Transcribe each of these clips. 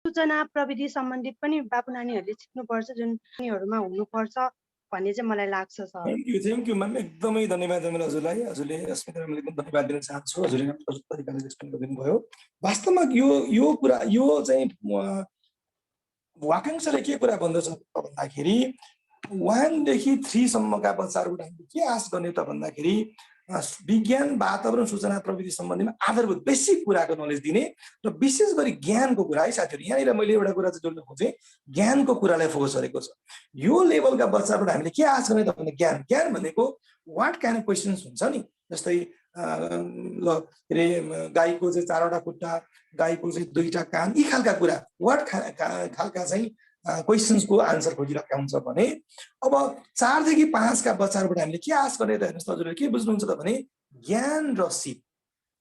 सूचना प्रविधि सम्बन्धित पनि बाबु नानीहरूले सिक्नुपर्छ, जुन नानीहरूमा हुनुपर्छ भन्ने चाहिँ मलाई लाग्छ सर। थ्याङ्क यू म्याम, एकदमै धन्यवाद हजुरलाई। हजुरले अस्मिता म्यामलाई पनि धन्यवाद दिन चाहन्छु, हजुरले तरिकाले एक्सप्लेन गरिदिनु भयो। वास्तवमा यो कुरा यो चाहिँ वाक्यांशले के कुरा भन्दछ भन्दाखेरि 1 देखि 3 सम्मका बच्चाहरूलाई हामीले के आश गर्ने त भन्दाखेरि विज्ञान, वातावरण, सूचना प्रविधि सम्बन्धीमा आधारभूत बेसिक कुराको नलेज दिने र विशेष गरी ज्ञानको कुरा है साथीहरू। यहाँनिर मैले एउटा कुरा चाहिँ जोड्न खोजेँ, ज्ञानको कुरालाई फोकस गरेको छ। यो लेभलका बच्चाबाट हामीले के आश गर्ने त भन्दा ज्ञान भनेको वाट काइन्ड अफ क्वेसन्स हुन्छ नि, जस्तै ल के अरे गाईको चाहिँ 4वटा खुट्टा, गाईको चाहिँ 2टा कान, यी खालका कुरा वाट खालका चाहिँ क्वेसन्सको आन्सर खोजिरहेका हुन्छ भने अब 4 देखि 5 का बच्चाहरूबाट हामीले के आश गर्ने त हेर्नुहोस् त हजुरले के बुझ्नुहुन्छ त भने ज्ञान र सिप।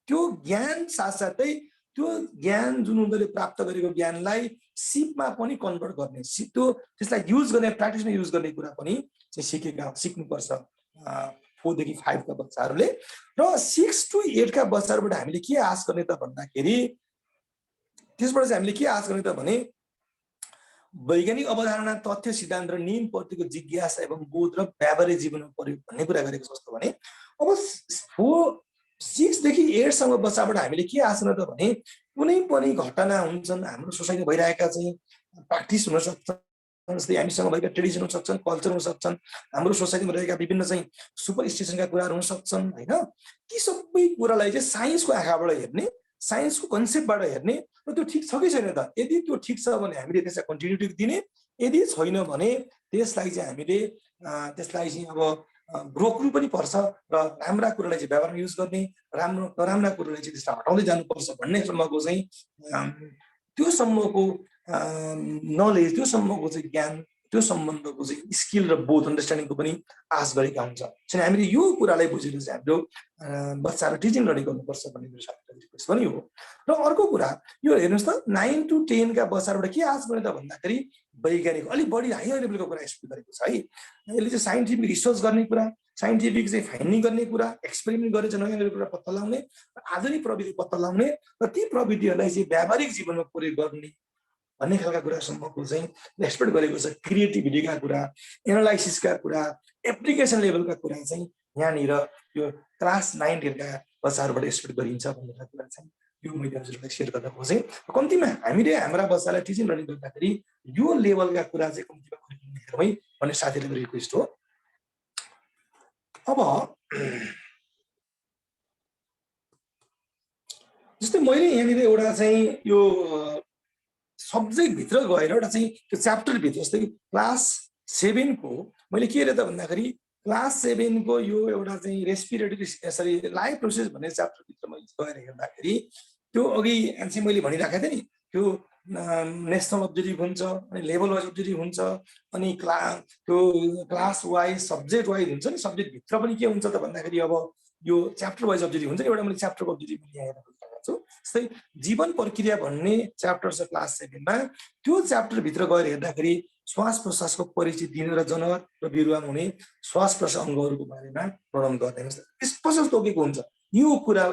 त्यो ज्ञान साथसाथै त्यो ज्ञान जुन उनीहरूले प्राप्त गरेको ज्ञानलाई सिपमा पनि कन्भर्ट गर्ने, त्यसलाई युज गर्ने, प्र्याक्टिसमा युज गर्ने कुरा पनि चाहिँ सिक्नुपर्छ 4 देखि 5 का बच्चाहरूले। र 6 to 8 का बच्चाहरूबाट हामीले के आश गर्ने त भन्दाखेरि त्यसबाट चाहिँ हामीले के आश गर्ने त भने वैज्ञानिक अवधारणा, तथ्य, सिद्धान्त र नियमप्रतिको जिज्ञासा एवं बोध र व्यावहारिक जीवनमा प्रयोग भन्ने कुरा गरेको जस्तो भने अब 6 देखि 8 सम्म बच्चाबाट हामीले के आश गर्ने त भने कुनै पनि घटना हुन्छन् हाम्रो सोसाइटीमा भइरहेका चाहिँ प्र्याक्टिस हुन सक्छन्, जस्तै हामीसँग भएका ट्रेडिसन हुन सक्छन्, कल्चर हुन सक्छन्, हाम्रो सोसाइटीमा रहेका विभिन्न चाहिँ सुपरस्टिसनका कुराहरू हुन सक्छन् हैन। ती सबै कुरालाई चाहिँ साइन्सको आँखाबाट हेर्ने, साइन्सको कन्सेप्टबाट हेर्ने र त्यो ठिक छ कि छैन त। यदि त्यो ठिक छ भने हामीले त्यसलाई कन्टिन्युटी दिने, यदि छैन भने त्यसलाई चाहिँ हामीले त्यसलाई चाहिँ अब रोक्नु पनि पर्छ र राम्रा कुरालाई चाहिँ व्यवहारमा युज गर्ने, नराम्रा कुरालाई चाहिँ त्यसलाई हटाउँदै जानुपर्छ भन्ने सम्मको चाहिँ त्यो सम्मको नलेज, त्यो सम्मको चाहिँ ज्ञान, त्यो सम्बन्धको चाहिँ स्किल र बोध अन्डरस्ट्यान्डिङको पनि आश गरेका हुन्छ। हामीले यो कुरालाई बुझेर चाहिँ हाम्रो बच्चाहरू टिचिङ लर्निङ गर्नुपर्छ भन्ने मेरो साथीको रिक्वेस्ट पनि हो। र अर्को कुरा यो हेर्नुहोस् त 9 to 10 का बच्चाहरूबाट के आश गर्ने त भन्दाखेरि वैज्ञानिक अलिक बढी हाई लेभलको कुरा एक्सप्लेन गरेको छ है। यसले चाहिँ साइन्टिफिक रिसर्च गर्ने कुरा, साइन्टिफिक चाहिँ फाइन्डिङ गर्ने कुरा, एक्सपेरिमेन्ट गरेर चाहिँ नयाँ कुरा पत्ता लगाउने, आधुनिक प्रविधि पत्ता लगाउने र ती प्रविधिहरूलाई चाहिँ व्यावहारिक जीवनमा प्रयोग गर्ने भन्ने खालका कुरासम्मको चाहिँ एक्सपेक्ट गरेको छ। क्रिएटिभिटीका कुरा, एनालाइसिसका कुरा, एप्लिकेसन लेभलका कुरा चाहिँ यहाँनिर यो क्लास 9-10 का बच्चाहरूबाट एक्सपेक्ट गरिन्छ भन्ने कुरा चाहिँ यो मैले हजुरलाई सेयर गर्न खोजेँ। कम्तीमा हामीले हाम्रा बच्चालाई टिचिङ लर्निङ गर्दाखेरि यो लेभलका कुरा चाहिँ कम्तीमा हेरौँ है भन्ने साथीहरूको रिक्वेस्ट हो। अब जस्तै मैले यहाँनिर एउटा चाहिँ यो सब्जेक्ट भित्र गएर एउटा चाहिँ त्यो च्याप्टर भित्र, जस्तै क्लास 7 को मैले के हेरेँ त भन्दाखेरि क्लास 7 को यो एउटा चाहिँ रेस्पिरेटरी लाइफ प्रोसेस भन्ने च्याप्टर भित्र मैले गएर हेर्दाखेरि त्यो अघि चाहिँ मैले भनिराखेको थिएँ नि, त्यो नेसनल अब्जेक्टिभ हुन्छ, अनि लेभल वाइज अब्जेक्टिभ हुन्छ, अनि त्यो क्लास वाइज सब्जेक्ट वाइज हुन्छ नि। सब्जेक्ट भित्र पनि के हुन्छ त भन्दाखेरि अब यो च्याप्टर वाइज अब्जेक्टिभ हुन्छ। एउटा मैले च्याप्टरको अब्जेक्टिभ यहाँ हेरेको छु, जस्तै जीवन प्रक्रिया भन्ने च्याप्टर छ क्लास 7 मा। त्यो च्याप्टर भित्र गएर हेर्दाखेरि श्वास प्रश्वासको परिचय दिने र जनावर र बिरुवामा हुने श्वास प्रश्वास अङ्गहरूको बारेमा वर्णन गर्ने स्पष्ट तोकेको हुन्छ। यो कुरा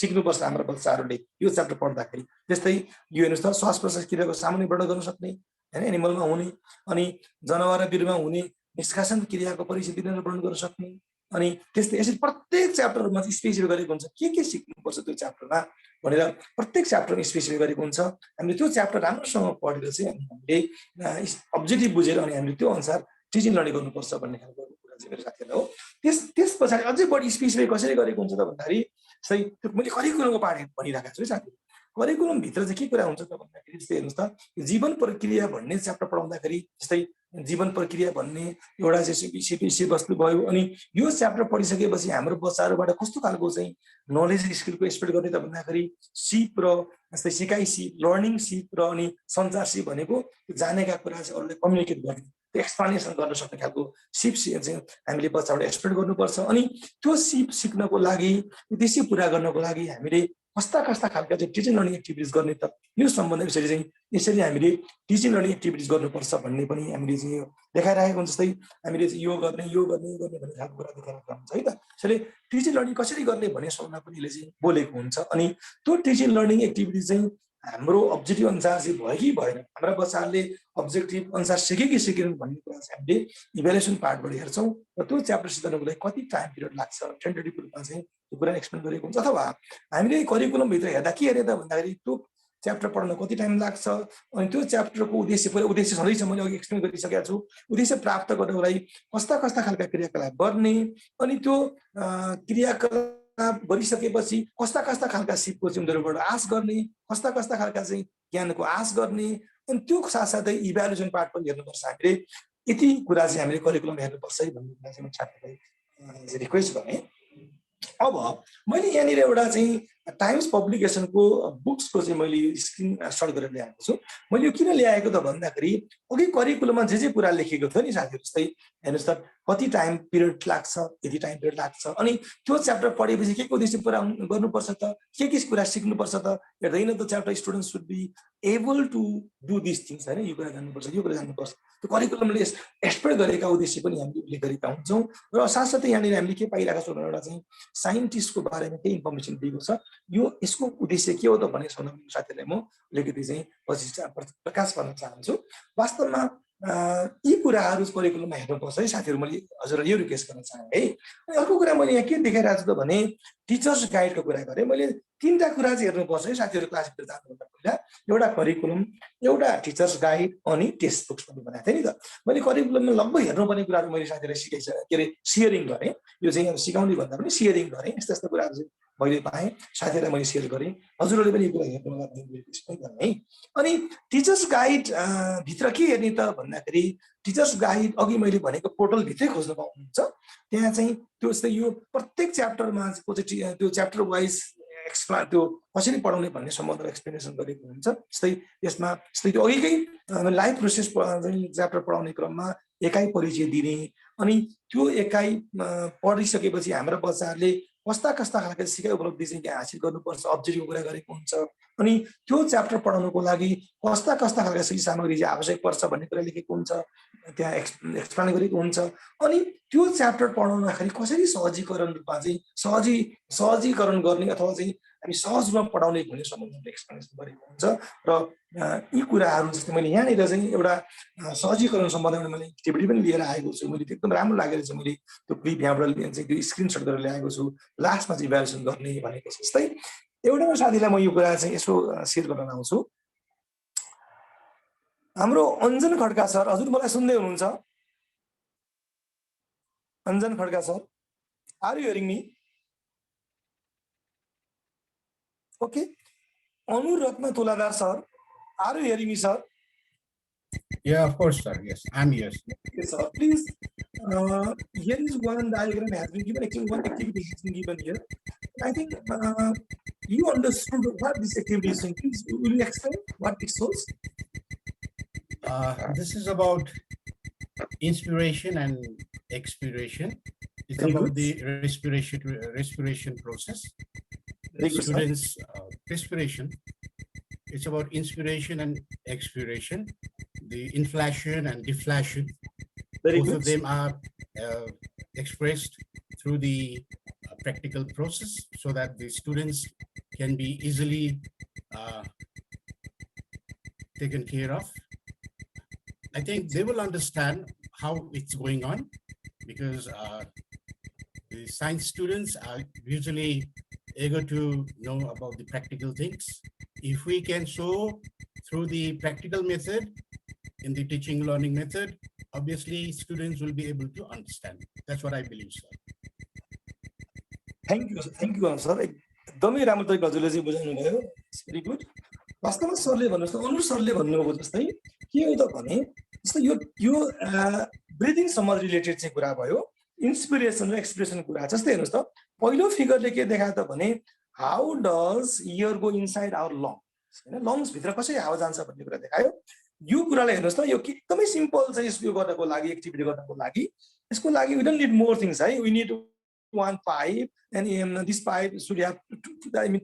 सिक्नुपर्छ हाम्रो बच्चाहरूले यो च्याप्टर पढ्दाखेरि। जस्तै यो हेर्नुहोस् त, श्वास प्रश्वास क्रियाको सामान्य वर्णन गर्न सक्ने हैन, एनिमलमा हुने, अनि जनावर र बिरुवामा हुने निष्कासन क्रियाको परिचय दिने र वर्णन गर्न सक्ने, अनि त्यस्तै यसरी प्रत्येक च्याप्टरमा स्पेसिफाई गरेको हुन्छ के सिक्नुपर्छ त्यो च्याप्टरमा भनेर प्रत्येक च्याप्टरमा स्पेसिफाई गरेको हुन्छ। हामीले त्यो च्याप्टर राम्रोसँग पढेर चाहिँ हामीले अब्जेक्टिभ बुझेर अनि हामीले त्यो अनुसार टिचिङ लर्निङ गर्नुपर्छ भन्ने खालको कुरा चाहिँ मेरो साथीहरूलाई हो। त्यस पछाडि अझै बढी स्पेसिफाई कसरी गरेको हुन्छ त भन्दाखेरि सही त्यो मैले करिकुलमको पार्ट भनिरहेको छु है साथी। करिकुलमभित्र चाहिँ के कुरा हुन्छ त भन्दाखेरि जस्तै हेर्नुहोस् त, जीवन प्रक्रिया भन्ने च्याप्टर पढाउँदाखेरि जस्तै जीवन प्रक्रिया भन्ने एउटा चाहिँ विषयवस्तु भयो। अनि यो च्याप्टर पढिसकेपछि हाम्रो बच्चाहरूबाट कस्तो खालको चाहिँ नलेज स्किलको एक्सपेक्ट गर्ने त भन्दाखेरि सिप र जस्तै सिकाइ सिप, लर्निङ सिप र अनि सञ्चार सिप भनेको जानेका कुरा चाहिँ अरूले कम्युनिकेट गर्ने, त्यो एक्सप्लेनेसन गर्न सक्ने खालको सिप चाहिँ हामीले बच्चाबाट एक्सपेक्ट गर्नुपर्छ। अनि त्यो सिप सिक्नको लागि, उद्देश्य पुरा गर्नको लागि हामीले कस्ता खालका चाहिँ टिचिङ लर्निङ एक्टिभिटिज गर्ने त यो सम्बन्ध यसरी हामीले टिचिङ लर्निङ एक्टिभिटिज गर्नुपर्छ भन्ने पनि हामीले चाहिँ देखाइरहेको हुन्छ। जस्तै हामीले चाहिँ यो गर्ने भन्ने खालको कुरा देखाइरहेको हुन्छ है त। यसरी टिचिङ लर्निङ कसरी गर्ने भन्ने सम्बन्धमा पनि यसले चाहिँ बोलेको हुन्छ। अनि त्यो टिचिङ लर्निङ एक्टिभिटिज चाहिँ हाम्रो अब्जेक्टिभ अनुसार चाहिँ भयो कि भएन, हाम्रा बच्चाहरूले अब्जेक्टिभ अनुसार सिके कि सिकेनन् भन्ने कुरा चाहिँ हामीले इभ्यालुएसन पार्टबाट हेर्छौँ र त्यो च्याप्टर सिद्धान्तको लागि कति टाइम पिरियड लाग्छ टेन्टेटिभ रूपमा चाहिँ त्यो कुरा एक्सप्लेन गरेको हुन्छ। अथवा हामीले करिकुलमभित्र हेर्दा के हेरे त भन्दाखेरि त्यो च्याप्टर पढ्न कति टाइम लाग्छ, अनि त्यो च्याप्टरको उद्देश्य छँदैछ, मैले अघि एक्सप्लेन गरिसकेको छु। उद्देश्य प्राप्त गर्नको लागि कस्ता कस्ता खालका क्रियाकलाप गर्ने, अनि त्यो क्रियाकलाप गरिसकेपछि कस्ता कस्ता खालका सिपको चाहिँ उनीहरूबाट आश गर्ने, कस्ता कस्ता खालका चाहिँ ज्ञानको आश गर्ने, अनि त्यो साथसाथै इभ्यालुएसन पार्ट पनि हेर्नुपर्छ हामीले। यति कुरा चाहिँ हामीले करिकुलम हेर्नुपर्छ है भन्ने कुरा चाहिँ म छात्रलाई रिक्वेस्ट गरेँ। अब मैले यहाँनिर एउटा चाहिँ टाइम्स पब्लिकेसनको बुक्सको चाहिँ मैले स्क्रिनसट गरेर ल्याएको छु। मैले यो किन ल्याएको त भन्दाखेरि अघि करिकुलममा जे कुरा लेखेको थियो नि साथीहरू, जस्तै हेर्नुहोस् त कति टाइम पिरियड लाग्छ, यति टाइम पिरियड लाग्छ, अनि त्यो च्याप्टर पढेपछि के उद्देश्य पुरा गर्नुपर्छ त, के कुरा सिक्नुपर्छ त, हेर्दैन त chapter student should be able to do this things होइन, यो कुरा जान्नुपर्छ, यो कुरा जान्नुपर्छ। त्यो करिकुलमले एक्सपेक्ट गरेका उद्देश्य पनि हामीले उल्लेख गरेका हुन्छौँ। र साथसाथै यहाँनिर हामीले के पाइरहेका छौँ, एउटा चाहिँ साइन्टिस्टको बारेमा केही इन्फर्मेसन दिएको छ। यो यसको उद्देश्य के हो त भन्ने साथीहरूलाई म अलिकति चाहिँ पछि प्रकाश पार्न चाहन्छु। वास्तवमा यी कुराहरू करिकुलममा हेर्नुपर्छ है साथीहरू, मैले हजुरलाई यो रिक्वेस्ट गर्न चाहेँ है। अनि अर्को कुरा मैले यहाँ के देखाइरहेको छु त भने टिचर्स गाइडको कुरा गरेँ। मैले 3टा कुरा चाहिँ हेर्नुपर्छ है साथीहरू क्लासभित्र जानुभन्दा पहिला। एउटा करिकुलम, एउटा टिचर्स गाइड, अनि टेक्स्ट बुक्स पनि बनाएको थिएँ नि त। मैले करिकुलममा लगभग हेर्नुपर्ने कुराहरू मैले साथीहरूलाई सिकाइसकेँ, के अरे सियरिङ गरेँ। यो चाहिँ अब सिकाउने भन्दा पनि सियरिङ गरेँ। यस्ता यस्ता कुराहरू चाहिँ मैले पाएँ, साथीहरूलाई मैले सेयर गरेँ। हजुरहरूले पनि यो कुरा हेर्नु होला भन्ने रिक्वेस्ट पनि गरेँ है। अनि टिचर्स गाइड भित्र के हेर्ने त भन्दाखेरि टिचर्स गाइड अघि मैले भनेको पोर्टलभित्रै खोज्न पाउनुहुन्छ। त्यहाँ चाहिँ त्यो जस्तै यो प्रत्येक च्याप्टरमा चाहिँ त्यो च्याप्टर वाइज त्यो कसरी पढाउने भन्ने सम्बन्धमा एक्सप्लेनेसन गरेको हुन्छ। जस्तै यसमा जस्तै त्यो अघिकै लाइफ प्रोसेस च्याप्टर पढाउने क्रममा एकाइ परिचय दिने, अनि त्यो एकाइ पढिसकेपछि हाम्रा बच्चाहरूले कस्ता कस्ता खालका सिकाइ उपलब्धि चाहिँ यहाँ हासिल गर्नुपर्छ, अब्जेक्टिभको कुरा गरेको हुन्छ। अनि त्यो च्याप्टर पढाउनको लागि कस्ता कस्ता खालका सही सामग्री चाहिँ आवश्यक पर्छ भन्ने कुरा लेखेको हुन्छ, त्यहाँ एक्सप्लेन गरेको हुन्छ। अनि त्यो च्याप्टर पढाउँदाखेरि कसरी सहजीकरण रूपमा चाहिँ सहजीकरण गर्ने अथवा चाहिँ हामी सहज रूपमा पढाउने भन्ने सम्बन्धमा एक्सप्लेनेसन गरेको हुन्छ। र यी कुराहरू जस्तै मैले यहाँनिर चाहिँ एउटा सहजीकरण सम्बन्धमा मैले एक्टिभिटी पनि लिएर आएको छु। मैले एकदम राम्रो लागेर चाहिँ मैले त्यो क्लिप यहाँबाट चाहिँ त्यो स्क्रिनसट गरेर ल्याएको छु। लास्टमा चाहिँ इभ्यालुएसन गर्ने भनेको छ। जस्तै एउटा साथीलाई म यो कुरा चाहिँ यसो सेयर गर्न आउँछु। हाम्रो अञ्जन खड्का सर, हजुर मलाई सुन्दै हुनुहुन्छ? Anjan Khadka sir, are you hearing me? Okay. Anuratna Tuladhar sir, are you hearing me, sir? Yeah, of course, sir. Yes, I'm here. Okay, sir. Please, here is one diagram has been given. Actually, one activity has been given here. I think you understood what this activity is saying. Please, will you explain what it shows? This is about inspiration and expiration. It's Very about good. the respiration process. Very good, Students' respiration. It's about inspiration and expiration, the inflation and deflation. Very Both good. of them are expressed through the practical process so that the students can be easily taken care of. I think they will understand how it's going on because the science students are usually eager to know about the practical things. If we can show through the practical method, in the teaching learning method, obviously students will be able to understand. That's what I believe, sir. Thank you, sir. एकदमै राम्रो तरिकाले हजुरले चाहिँ बुझाउनु भयो. Very good. वास्तवमा सरले भन्नुहोस् त, अनु सरले भन्नुभयो जस्तै के हो त भने जस्तै यो ब्रिदिङ सम्म रिलेटेड चाहिँ कुरा भयो, इन्स्पिरेसन र एक्सप्रेसन कुरा। जस्तै हेर्नुहोस् त, पहिलो फिगरले के देखायो त भने how does air go inside our lungs, हैन, लङ्स भित्र कसरी हावा जान्छ भन्ने कुरा देखायो। यो कुरालाई हेर्नुहोस् त, यो एकदमै सिम्पल छ। यसको गर्नको लागि, एक्टिभिटी गर्नको लागि, यसको लागि we don't need more things है। We need one pipe, and this pipe should have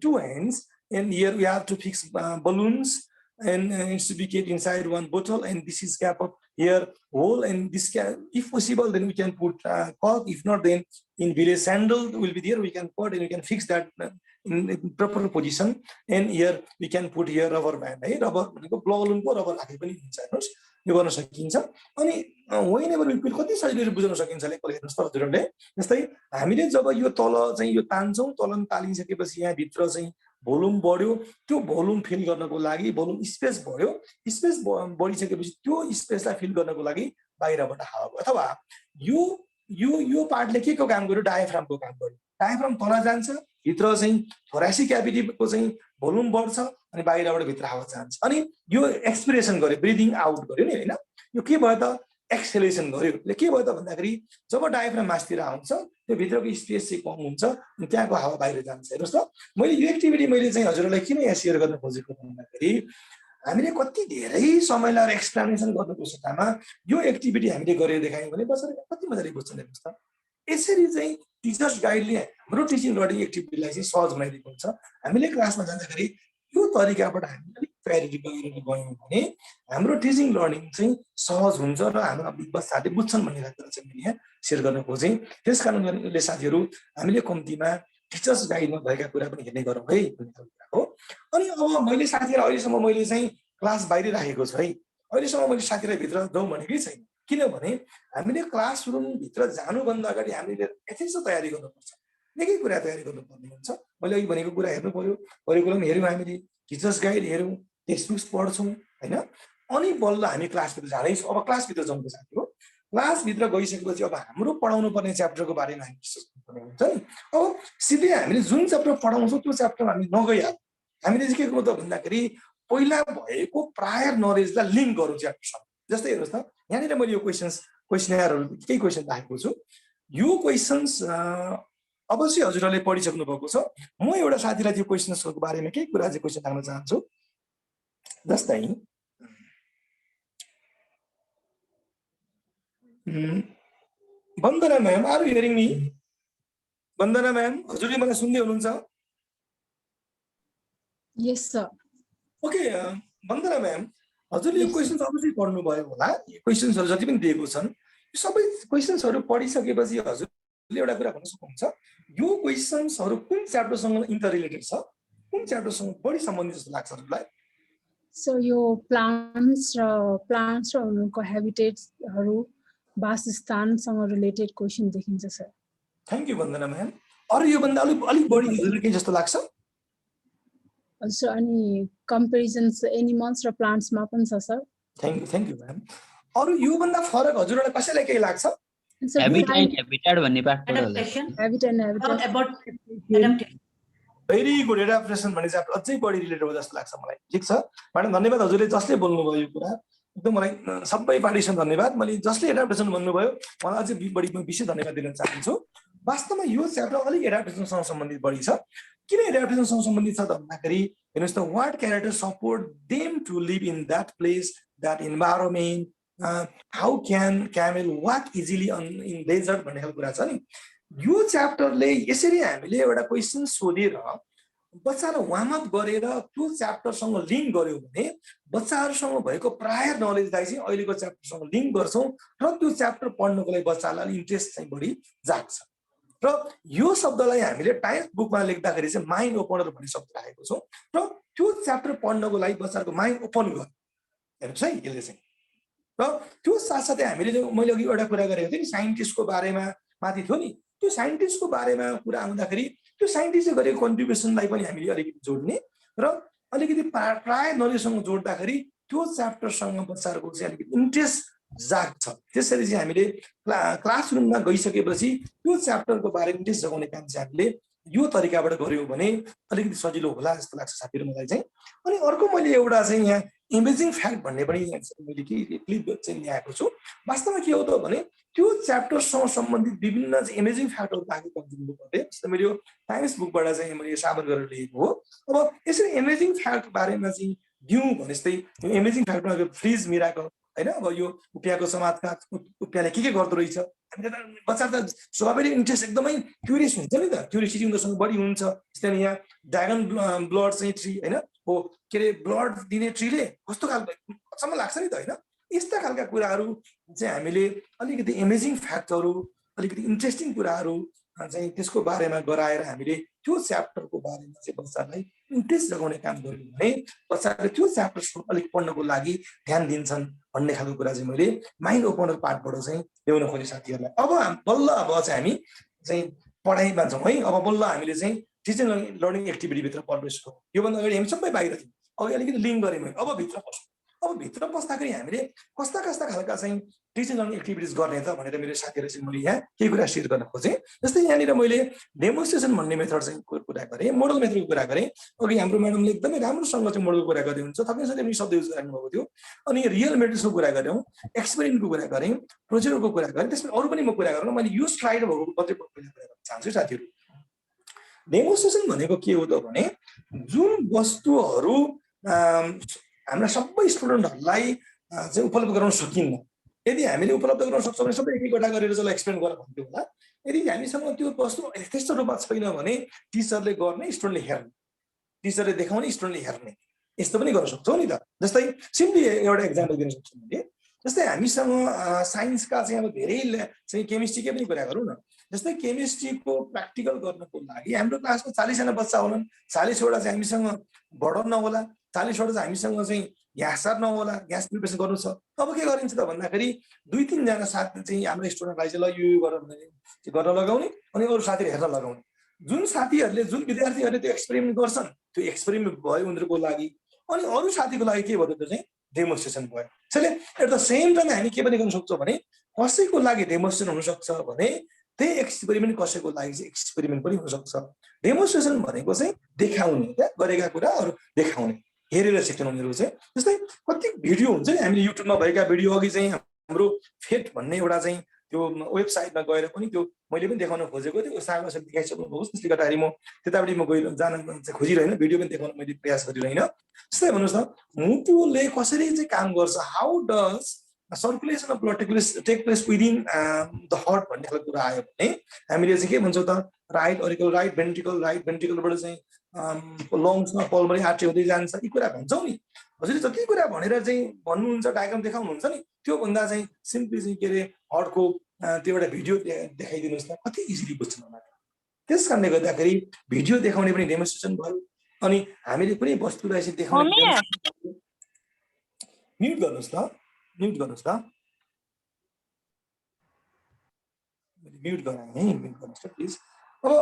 two hands, and here we have to fix balloons, and it should be kept inside one bottle, and this is cap of here hole, and this can, if possible, then we can put cork. If not, then in village sandal will be there. We can put and we can fix that in proper position, and here we can put here rubber band है, rubber भनेको ब्लगलुनको rubber राखे पनि हुन्छ हेर्नुस्, यो गर्न सकिन्छ। अनि whenever we feel कति सजिलै बुझ्न सकिन्छ लेखले हेर्नुस् त हजुरहरूले, जस्तै हामीले जब यो तल चाहिँ यो तान्छौँ, तल तालिसकेपछि यहाँ भित्र चाहिँ भोल्युम बढ्यो, त्यो भोल्युम फिल गर्नको लागि भोल्युम स्पेस बढ्यो, स्पेस बढिसकेपछि त्यो स्पेसलाई फिल गर्नको लागि बाहिरबाट हावा भयो, अथवा यो यो यो पार्टले के को काम गर्यो, डायफ्रामको काम गर्यो, डायफ्राम तल जान्छ, भित्र चाहिँ थोरासिक क्याभिटीको चाहिँ भोल्युम बढ्छ अनि बाहिरबाट भित्र हावा जान्छ, अनि यो एक्सपिरेसन गर्यो, ब्रिदिङ आउट गर्यो नि हैन, यो के भयो त एक्सहेलेसन गर्यो। के भयो त भन्दाखेरि जब डायफ्राम मासतिर आउँछ त्यो भित्रको स्पेस चाहिँ कम हुन्छ अनि त्यहाँको हावा बाहिर जान्छ। हेर्नुस् त, मैले यो एक्टिभिटी मैले चाहिँ हजुरलाई किन यहाँ शेयर गर्न खोजेको भन्दाखेरि हामीले कति धेरै समय लगाएर एक्सप्लेनेसन गर्नुको सट्टामा यो एक्टिभिटी हामीले गरेर देखायौँ भने बच्चाले कति मजाले बुझ्छन्। हेर्नुस् त, यसरी चाहिँ टिचर्स गाइडले हाम्रो टिचिङ लर्निङ एक्टिभिटीलाई चाहिँ सहज बनाइदिएको हुन्छ। हामीले क्लासमा जाँदाखेरि यो तरिकाबाट हामी अलिक तयारी गरेर गयौँ भने हाम्रो टिचिङ लर्निङ चाहिँ सहज हुन्छ र हाम्रो बच्चाहरूले बुझ्छन् भन्ने कुरा चाहिँ मैले यहाँ सेयर गर्न खोजेँ। त्यस कारणले साथीहरू हामीले कम्तीमा टिचर्स गाइडमा भएका कुरा पनि हेर्ने गरौँ है भन्ने कुरा हो। अनि अब मैले साथीहरूलाई अहिलेसम्म मैले चाहिँ क्लास बाहिर राखेको छु है, अहिलेसम्म मैले साथीलाई भित्र जाउँ भनेकै छैन, किनभने हामीले क्लासरुमभित्र जानुभन्दा अगाडि हामीले यथेष्ट तयारी गर्नुपर्छ, निकै कुरा तयारी गर्नुपर्ने हुन्छ। मैले अघि भनेको कुरा हेर्नु पर्यो, करिकुलम हेऱ्यौँ, हामीले टिचर्स गाइड हेऱ्यौँ, टेक्स्ट बुक्स पढ्छौँ हैन, अनि बल्ल हामी क्लासभित्र जाँदैछौँ। अब क्लासभित्र जाउँ त साथी हो, क्लासभित्र गइसकेपछि अब हाम्रो पढाउनु पर्ने च्याप्टरको बारेमा हामी डिस्कस गर्नुपर्ने हुन्छ नि। अब सिधै हामीले जुन च्याप्टर पढाउँछौँ त्यो च्याप्टरमा हामी नगइहाल्छौँ, हामीले चाहिँ के गर्नु त भन्दाखेरि पहिला भएको प्रायर नलेजलाई लिङ्क गरौँ च्याप्टरसँग। जस्तै हेर्नुहोस् त, यहाँनिर मैले यो क्वेसनहरू केही क्वेसन राखेको छु। यो क्वेसन्स अवश्य हजुरहरूले पढिसक्नु भएको छ। म एउटा साथीलाई त्यो क्वेसन्सहरूको बारेमा केही कुरा चाहिँ क्वेसन राख्न चाहन्छु। जस्तै Vandana ma'am, are you hearing me? Vandana ma'am, हजुरले मलाई सुन्दै हुनुहुन्छ? Yes, sir. Okay, Vandana ma'am, हजुरले यो क्वेसन्स अवश्य पढ्नुभयो होला। यो क्वेसन्सहरू जति पनि दिएको छन् यो सबै क्वेसन्सहरू पढिसकेपछि हजुरले एउटा कुरा भन्न सक्नुहुन्छ, यो क्वेसन्सहरू कुन च्याप्टरसँग इन्टर रिलेटेड छ, कुन च्याप्टरसँग बढी सम्बन्धित जस्तो लाग्छ हजुरलाई? So यो प्लान्ट्स र उनको हेबिटेट्सहरू वासस्थानसँग रिलेटेड क्वेसन देखिन्छ sir. Thank you Vandana ma'am. अरू योभन्दा अलिक बढी हजुरले के जस्तो लाग्छ? सो अनि कम्पेरिजन्स एनिमल्स र प्लान्ट्समा पनि छ सर। Thank you ma'am. अरू योभन्दा फरक हजुरलाई कसैलाई केही लाग्छ? Habitat भन्ने पार्ट पढ्नु होला। भेरी गुड, एडाप्टेसन भन्ने चाहिँ अझै बढी रिलेटेड हो जस्तो लाग्छ मलाई। ठिक छ म्याडम, धन्यवाद हजुरले जसले बोल्नुभयो यो कुरा, एकदम मलाई सबै पार्टिसन धन्यवाद। मैले जसले एडाप्टेसन भन्नुभयो मलाई अझै बढी विशेष धन्यवाद दिन चाहन्छु। वास्तवमा यो च्याप्टर अलिक एडाप्टेसनसँग सम्बन्धित बढी छ। किन एडाप्टेसनसँग सम्बन्धित छ त भन्दाखेरि हेर्नुहोस् त, what character support them to live in that place, that environment, how can camel walk easily in desert भन्ने खालको कुरा छ नि। यो च्याप्टरले यसरी हामीले एउटा क्वेसन सोधेर बच्चालाई वार्मअप गरेर त्यो च्याप्टरसँग लिङ्क गर्यो भने बच्चाहरूसँग भएको प्रायर नलेजलाई चाहिँ अहिलेको च्याप्टरसँग लिङ्क गर्छौँ र त्यो च्याप्टर पढ्नको लागि बच्चालाई इन्ट्रेस्ट चाहिँ बढी जाग्छ। र यो शब्दलाई हामीले टाइम्स बुकमा लेख्दाखेरि चाहिँ माइन्ड ओपनर भन्ने शब्द राखेको छौँ र त्यो च्याप्टर पढ्नको लागि बच्चाहरूको माइन्ड ओपन गर्नु। हेर्नुहोस् है, यसले चाहिँ र त्यो साथसाथै हामीले मैले अघि एउटा कुरा गरेको थिएँ नि, साइन्टिस्टको बारेमा माथि थियो नि, त्यो साइन्टिस्टको बारेमा कुरा आउँदाखेरि त्यो साइन्टिस्टले गरेको कन्ट्रिब्युसनलाई पनि हामीले अलिकति जोड्ने र अलिकति प्राय नलेजसँग जोड्दाखेरि त्यो च्याप्टरसँग बच्चाहरूको चाहिँ अलिकति इन्ट्रेस्ट जाग्छ। त्यसरी चाहिँ हामीले क्लासरुममा गइसकेपछि त्यो च्याप्टरको बारेमा इन्ट्रेस्ट जगाउने काम चाहिँ हामीले यो तरिकाबाट गऱ्यौँ भने अलिकति सजिलो होला जस्तो लाग्छ साथीहरू मलाई चाहिँ। अनि अर्को मैले एउटा चाहिँ यहाँ इमेजिङ फ्याक्ट भन्ने पनि मैले केही क्लिप चाहिँ ल्याएको छु। वास्तवमा के हो त भने त्यो च्याप्टरसँग सम्बन्धित विभिन्न चाहिँ इमेजिङ फ्याक्टहरू ताकि कन्ज्युम गर्दै जस्तो मैले यो टाइम्स बुकबाट चाहिँ मैले साबर गरेर लिएको हो। अब यसरी इमेजिङ फ्याक्ट बारेमा चाहिँ दिउँ भने जस्तै यो इमेजिङ फ्याक्टमा फ्रिज मिराकल हैन, अब यो उपियाको समाजका उपियाले के गर्दो रहेछ, बच्चा त स्वाभाविक इन्ट्रेस्ट एकदमै क्युरियस हुन्छ नि त, क्युरियोसिटी उनीहरूसँग बढी हुन्छ। जस्तै यहाँ ड्रागन ब्लड चाहिँ ट्री हैन हो, के अरे ब्लड दिने ट्रीले कस्तो खालको अचम्म लाग्छ नि त हैन। यस्ता खालका कुराहरू चाहिँ हामीले अलिकति इमेजिङ फ्याक्टहरू, अलिकति इन्ट्रेस्टिङ कुराहरू चाहिँ त्यसको बारेमा गराएर हामीले त्यो च्याप्टरको बारेमा चाहिँ बच्चालाई इन्ट्रेस्ट जगाउने काम गर्यौँ भने बच्चाले त्यो च्याप्टर अलिक पढ्नको लागि ध्यान दिन्छन् भन्ने खालको कुरा चाहिँ मैले माइन्ड ओपनर पार्टबाट चाहिँ ल्याउन खोजेँ साथीहरूलाई। अब बल्ल अब चाहिँ हामी चाहिँ पढाइमा छौँ है। अब बल्ल हामीले चाहिँ टिचिङ लर्निङ एक्टिभिटीभित्र प्रवेश गरौँ। योभन्दा अगाडि हामी सबै बाहिर थियौँ, अघि अलिकति लिङ्क गरेँ मैले। अब भित्र पस्छौँ। अब भित्र पस्दाखेरि हामीले कस्ता कस्ता खालका चाहिँ टिचिङ लर्निङ एक्टिभिटिज गर्ने त भनेर मेरो साथीहरू चाहिँ मैले यहाँ केही कुरा सेयर गर्न खोजेँ। जस्तै यहाँनिर मैले डेमोन्स्ट्रेसन भन्ने मेथड चाहिँ कुरा गरेँ, मोडल मेथडको कुरा गरेँ। अघि हाम्रो म्याडमले एकदमै राम्रोसँग चाहिँ मोडलको कुरा गर्दै हुन्छ, थप्ने पनि शब्द युज गर्नुभएको थियो। अनि रियल मेथड्सको कुरा गऱ्यौँ, एक्सपेरिमेन्टको कुरा गरेँ, प्रोजेक्टको कुरा गरेँ। त्यसमा अरू पनि म कुरा गरौँ। मैले यो स्लाइड भएको मात्रै कुरा गर्न चाहन्छु साथीहरू। डेमोन्स्ट्रेसन भनेको के हो त भने जुन वस्तुहरू हाम्रा सबै स्टुडेन्टहरूलाई चाहिँ उपलब्ध गराउन सकिन्न, यदि हामीले उपलब्ध गराउन सक्छौँ भने सबै एकैवटा गरेर जसलाई एक्सप्लेन गरेर भन्थ्यो होला। यदि हामीसँग त्यो वस्तु यथेष्ट रूपमा छैन भने टिचरले गर्ने, स्टुडेन्टले हेर्ने, टिचरले देखाउने, स्टुडेन्टले हेर्ने, यस्तो पनि गर्न सक्छौँ नि त। जस्तै सिम्पली एउटा इक्जाम्पल दिन सक्छौँ भने जस्तै हामीसँग साइन्सका चाहिँ अब धेरै चाहिँ केमिस्ट्रीकै पनि कुरा गरौँ न। जस्तै केमिस्ट्रीको प्र्याक्टिकल गर्नको लागि हाम्रो क्लासमा 40जना बच्चा होलान्, 40वटा चाहिँ हामीसँग बर्डन नहोला, 40वटा चाहिँ हामीसँग चाहिँ ग्यासर नहोला, ग्यास प्रिपरेसन गर्नु छ। अब के गरिन्छ त भन्दाखेरि 2-3 जना साथी चाहिँ हाम्रो स्टुडेन्टलाई चाहिँ ल यो गर भने गर्न लगाउने अनि अरू साथीहरू हेर्न लगाउने। जुन साथीहरूले, जुन विद्यार्थीहरूले त्यो एक्सपेरिमेन्ट गर्छन्, त्यो एक्सपेरिमेन्ट भयो उनीहरूको लागि। अनि अरू साथीको लागि के भयो त चाहिँ डेमोन्स्ट्रेसन भयो। त्यसैले एट द सेम टाइम हामी के पनि गर्न सक्छौँ भने कसैको लागि डेमोन्स्ट्रेसन हुनसक्छ भने त्यही एक्सपेरिमेन्ट कसैको लागि चाहिँ एक्सपेरिमेन्ट पनि हुनसक्छ। डेमोन्स्ट्रेसन भनेको चाहिँ देखाउने, क्या गरेका कुराहरू देखाउने, हेरेर सिक्छन् उनीहरू चाहिँ। जस्तै कति भिडियो हुन्छ नि हामीले युट्युबमा भएका भिडियो। अघि चाहिँ हाम्रो फेट भन्ने एउटा चाहिँ त्यो वेबसाइटमा गएर पनि त्यो मैले पनि देखाउन खोजेको थिएँ। सानो सानो देखाइसक्नुभयोस्, त्यसले गर्दाखेरि म त्यतापट्टि म जान चाहिँ खोजिरहेन, भिडियो पनि देखाउन मैले प्रयास गरिरहेन। जस्तै भन्नुहोस् न, मुटुले कसरी चाहिँ काम गर्छ, how does circulation of blood take place within the heart भन्ने खालको कुरा आयो भने हामीले चाहिँ के भन्छौँ त, राइट भेन्ट्रिकलबाट चाहिँ लङ्समा पल्मोनरी आर्टरी हुँदै जान्छ, यी कुरा भन्छौँ नि। हजुरले जति कुरा भनेर चाहिँ भन्नुहुन्छ, डायग्राम देखाउनुहुन्छ नि, त्योभन्दा चाहिँ सिम्पली चाहिँ के अरे हार्टको त्यो एउटा भिडियो देखाइदिनुहोस् न, कति इजिली बुझ्छन् होला। त्यस कारणले गर्दाखेरि भिडियो देखाउने पनि डेमोन्स्ट्रेसन भयो। अनि हामीले कुनै वस्तुलाई चाहिँ देखाउने म्युट गर्नुहोस् त, म्युट गराएँ है, म्युट गर्नुहोस् त प्लिज। अब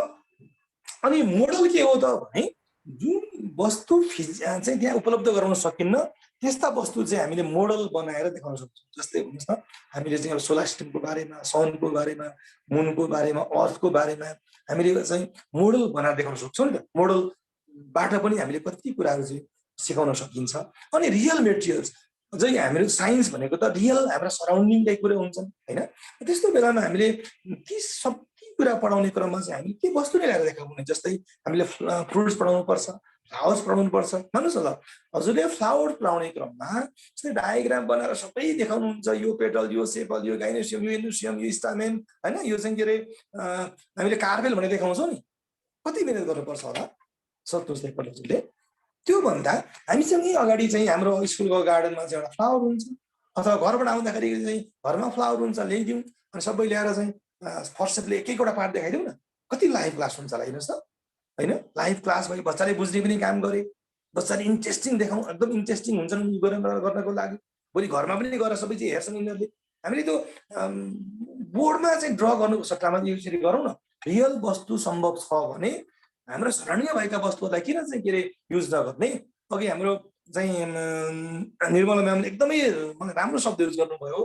अनि मोडल के हो त भने जुन वस्तु चाहिँ त्यहाँ उपलब्ध गराउन सकिन्न त्यस्ता वस्तु चाहिँ हामीले मोडल बनाएर देखाउन सक्छौँ। जस्तै भन्नुहोस् न, हामीले चाहिँ अब सोलर सिस्टमको बारेमा, सनको बारेमा, मुनको बारेमा, अर्थको बारेमा हामीले चाहिँ मोडल बनाएर देखाउन सक्छौँ नि त। मोडलबाट पनि हामीले कति कुराहरू चाहिँ सिकाउन सकिन्छ। अनि रियल मेटेरियल्स चाहिँ हाम्रो साइन्स भनेको त रियल हाम्रा सराउन्डिङकै कुरा हुन्छन् होइन। त्यस्तो बेलामा हामीले ती सब कुरा पढाउने क्रममा चाहिँ हामीले के वस्तु नै ल्याएर देखाउने। जस्तै हामीले फ्रुट्स पढाउनु पर्छ, फ्लावर्स पढाउनु पर्छ। भन्नुहोस् न ल, हजुरले फ्लावर पढाउने क्रममा जस्तै डायग्राम बनाएर सबै देखाउनुहुन्छ, यो पेटल, यो सेपल, यो गाइनोसियम, यो एन्डोसियम, यो स्टामेन होइन, यो चाहिँ के अरे हामीले कार्पेल भनेर देखाउँछौँ नि, कति मिहिनेत गर्नुपर्छ होला सोध्नुहोस् एकपल्ट हजुरले। त्योभन्दा हामीसँगै अगाडि चाहिँ हाम्रो स्कुलको गार्डनमा चाहिँ एउटा फ्लावर हुन्छ, अथवा घरबाट आउँदाखेरि चाहिँ घरमा फ्लावर हुन्छ, ल्याइदिउँ अनि सबै ल्याएर चाहिँ फर्स्टले एक एकवटा पार्ट देखाइदिउँ न, कति लाइभ क्लास हुन्छ होला हेर्नुहोस् त होइन। लाइभ क्लास भयो, बच्चाले बुझ्ने पनि काम गरे, बच्चाले इन्ट्रेस्टिङ देखाउँ, एकदम इन्ट्रेस्टिङ हुन्छन् गर्नको लागि। भोलि घरमा पनि गएर सबै चाहिँ हेर्छन् यिनीहरूले। हामीले त्यो बोर्डमा चाहिँ ड्र गर्नुको सट्टामा यसरी गरौँ न। रियल वस्तु सम्भव छ भने हाम्रो सराउन्डिङमा भएका वस्तुहरूलाई किन चाहिँ के अरे युज नगर्ने। अघि हाम्रो चाहिँ निर्मला म्यामले एकदमै मलाई राम्रो शब्द युज गर्नुभयो,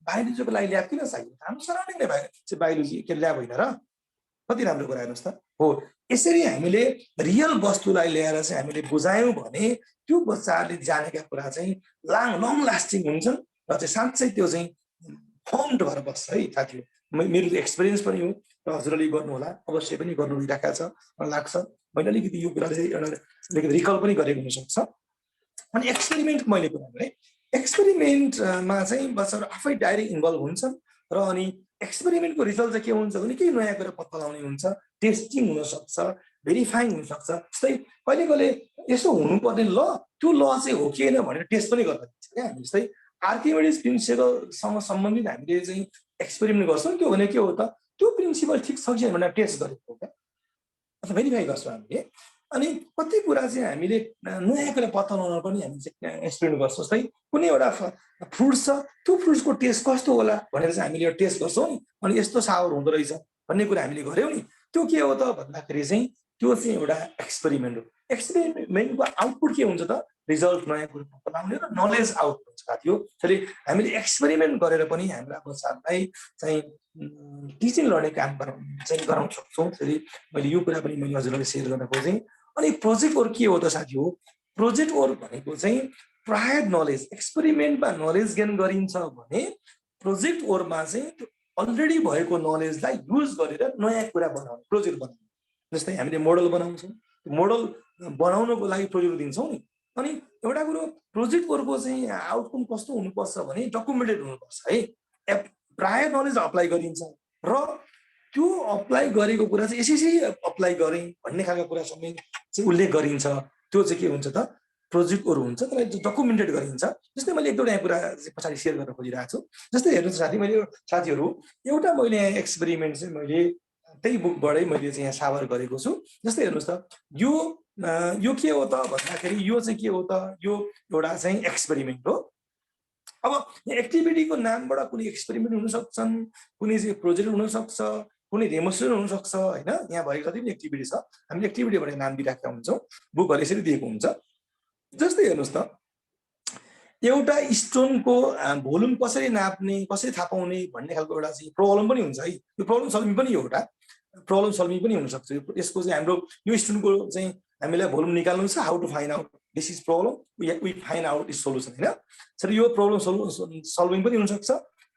बायोलोजीको लागि ल्याब किन चाहियो, हाम्रो सराउन्डिङ नै भएको चाहिँ बायोलोजी के ल्याब होइन र। कति राम्रो कुरा हेर्नुहोस् त हो। यसरी हामीले रियल वस्तुलाई ल्याएर चाहिँ हामीले बुझायौँ भने त्यो बच्चाहरूले जानेका कुरा चाहिँ लङ लास्टिङ हुन्छन् र चाहिँ साँच्चै त्यो चाहिँ फर्मड भएर बस्छ है साथीहरू। मेरो एक्सपिरियन्स पनि हो र हजुरले गर्नु होला, अवश्य पनि गर्नु भइरहेको छ मलाई लाग्छ। मैले अलिकति यो कुरा चाहिँ एउटा अलिकति रिकल पनि गरेको हुनसक्छ। अनि एक्सपेरिमेन्ट मैले कुरा गरेँ, एक्सपेरिमेन्टमा चाहिँ बच्चाहरू आफै डाइरेक्ट इन्भल्भ हुन्छन् र अनि एक्सपेरिमेन्टको रिजल्ट चाहिँ के हुन्छ भने केही नयाँ कुरा पत्ता लगाउने हुन्छ, टेस्टिङ हुनसक्छ, भेरिफाइङ हुनसक्छ। जस्तै कहिले कहिले यसो हुनुपर्ने ल त्यो ल चाहिँ हो कि होइन भनेर टेस्ट पनि गर्दा हुन्छ क्या। हामी जस्तै आर्किमिडिज प्रिन्सिपलसँग सम्बन्धित हामीले चाहिँ एक्सपेरिमेन्ट गर्छौँ। त्यो भने के हो त, त्यो प्रिन्सिपल ठिक छ कि छैन भनेर टेस्ट गरेको क्या अथवा भेरिफाई गर्छौँ हामीले अनि कति कुरा चाहिँ हामीले नयाँ कुरा पत्ता लगाउन पनि हामी चाहिँ एक्सपेरिमेन्ट गर्छौँ जस्तै कुनै एउटा फ्रुट्स छ त्यो फ्रुट्सको टेस्ट कस्तो होला भनेर चाहिँ हामीले टेस्ट गर्छौँ नि अनि यस्तो सावर हुँदो रहेछ भन्ने कुरा हामीले गऱ्यौँ नि त्यो के हो त भन्दाखेरि चाहिँ त्यो चाहिँ एउटा एक्सपेरिमेन्ट हो एक्सपेरिमेन्टको आउटपुट के हुन्छ त रिजल्ट नयाँ कुरा पत्ता लगाउने र नलेज आउट हुन्छ साथी हो त्यसले हामीले एक्सपेरिमेन्ट गरेर पनि हाम्रा बच्चाहरूलाई चाहिँ टिचिङ लर्निङ काम गराउन सक्छौँ त्यसले मैले यो कुरा पनि मैले हजुरलाई सेयर गर्न खोजेँ अनि प्रोजेक्ट वर्क के हो त साथी हो प्रोजेक्ट वर्क भनेको चाहिँ प्रायः नलेज एक्सपेरिमेन्टमा नलेज गेन गरिन्छ भने प्रोजेक्ट वर्कमा चाहिँ अलरेडी भएको नलेजलाई युज गरेर नयाँ कुरा बनाउने प्रोजेक्ट बनाउने जस्तै हामीले मोडल बनाउँछौँ मोडल बनाउनको लागि प्रोजेक्ट दिन्छौँ नि अनि एउटा कुरो प्रोजेक्ट वर्कको चाहिँ आउटकम कस्तो हुनुपर्छ भने डकुमेन्टेड हुनुपर्छ है प्रायः नलेज अप्लाई गरिन्छ र त्यो अप्लाई गरेको कुरा चाहिँ यसरी अप्लाई गरेँ भन्ने खालको कुरा समेत चाहिँ उल्लेख गरिन्छ त्यो चाहिँ के हुन्छ त प्रोजेक्टहरू हुन्छ त्यसलाई डकुमेन्टेड गरिन्छ जस्तै मैले एक दुईवटा कुरा पछाडि सेयर गर्न खोजिरहेको छु जस्तै हेर्नुहोस् साथी मैले साथीहरू एउटा मैले एक्सपेरिमेन्ट चाहिँ मैले त्यही बुकबाटै मैले चाहिँ यहाँ सावर गरेको छु जस्तै हेर्नुहोस् त यो के हो त भन्दाखेरि यो चाहिँ के हो त यो एउटा चाहिँ एक्सपेरिमेन्ट हो अब एक्टिभिटीको नामबाट कुनै एक्सपेरिमेन्ट हुन सक्छन् कुनै चाहिँ प्रोजेक्ट हुन सक्छ कुनै डेमोन्स्ट्रेसन हुन सक्छ हैन यहाँ भएको जति पनि एक्टिभिटी छ हामीले एक्टिभिटीबाट नाम दिइराखेका हुन्छौँ बुकहरू यसरी दिएको हुन्छ जस्तै हेर्नुहोस् त एउटा स्टोनको भोल्युम कसरी नाप्ने कसरी थाहा पाउने भन्ने खालको एउटा चाहिँ प्रब्लम पनि हुन्छ है यो प्रब्लम सल्भिङ पनि हो एउटा प्रब्लम सल्भिङ पनि हुनसक्छ यसको चाहिँ हाम्रो यो स्टोनको चाहिँ हामीलाई भोल्युम निकाल्नु छ how to find out this is problem we find out is solution होइन सर यो प्रब्लम सल्भिङ पनि हुनसक्छ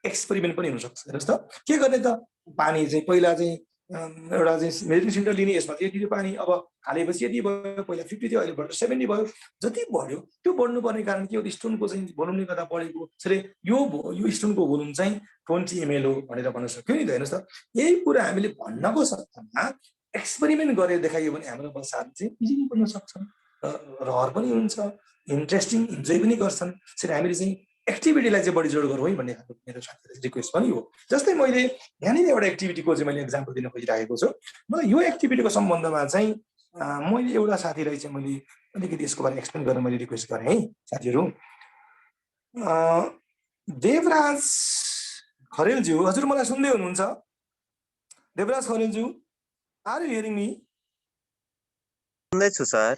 एक्सपेरिमेन्ट पनि हुनसक्छ हेर्नुहोस् त के गर्ने त पानी चाहिँ पहिला चाहिँ एउटा चाहिँ मेजरिङ सेन्टर लिने यसमा चाहिँ यति पानी अब हालेपछि यति भयो पहिला 50 थियो अहिले बढ्यो 70 भयो जति बढ्यो त्यो बढ्नुपर्ने कारण के हो स्टोनको चाहिँ भोल्युमले गर्दा बढेको त्यसले यो स्टोनको भोल्युम चाहिँ 20 ml हो भनेर भन्न सक्यो नि त हेर्नुहोस् त यही कुरा हामीले भन्नको सट्टामा एक्सपेरिमेन्ट गरेर देखाइयो भने हाम्रो बच्चाहरू चाहिँ इजिली बुझ्न सक्छन् रहर पनि हुन्छ इन्ट्रेस्टिङ इन्जोय पनि गर्छन् त्यसरी हामीले चाहिँ एक्टिभिटीलाई चाहिँ बढी जोड गरौँ है भन्ने खालको मेरो साथीहरूले रिक्वेस्ट पनि हो जस्तै मैले यहाँनिर एउटा एक्टिभिटीको चाहिँ मैले एक्जाम्पल दिन खोजिराखेको छु मलाई यो एक्टिभिटीको सम्बन्धमा चाहिँ मैले एउटा साथीलाई चाहिँ मैले अलिकति यसको बारेमा एक्सप्लेन गर्न मैले रिक्वेस्ट गरेँ है साथीहरू देवराज खरेलज्यू हजुर मलाई सुन्दै हुनुहुन्छ देवराज खरेलज्यू आर यु हियरिङ मी सुन्दैछु सर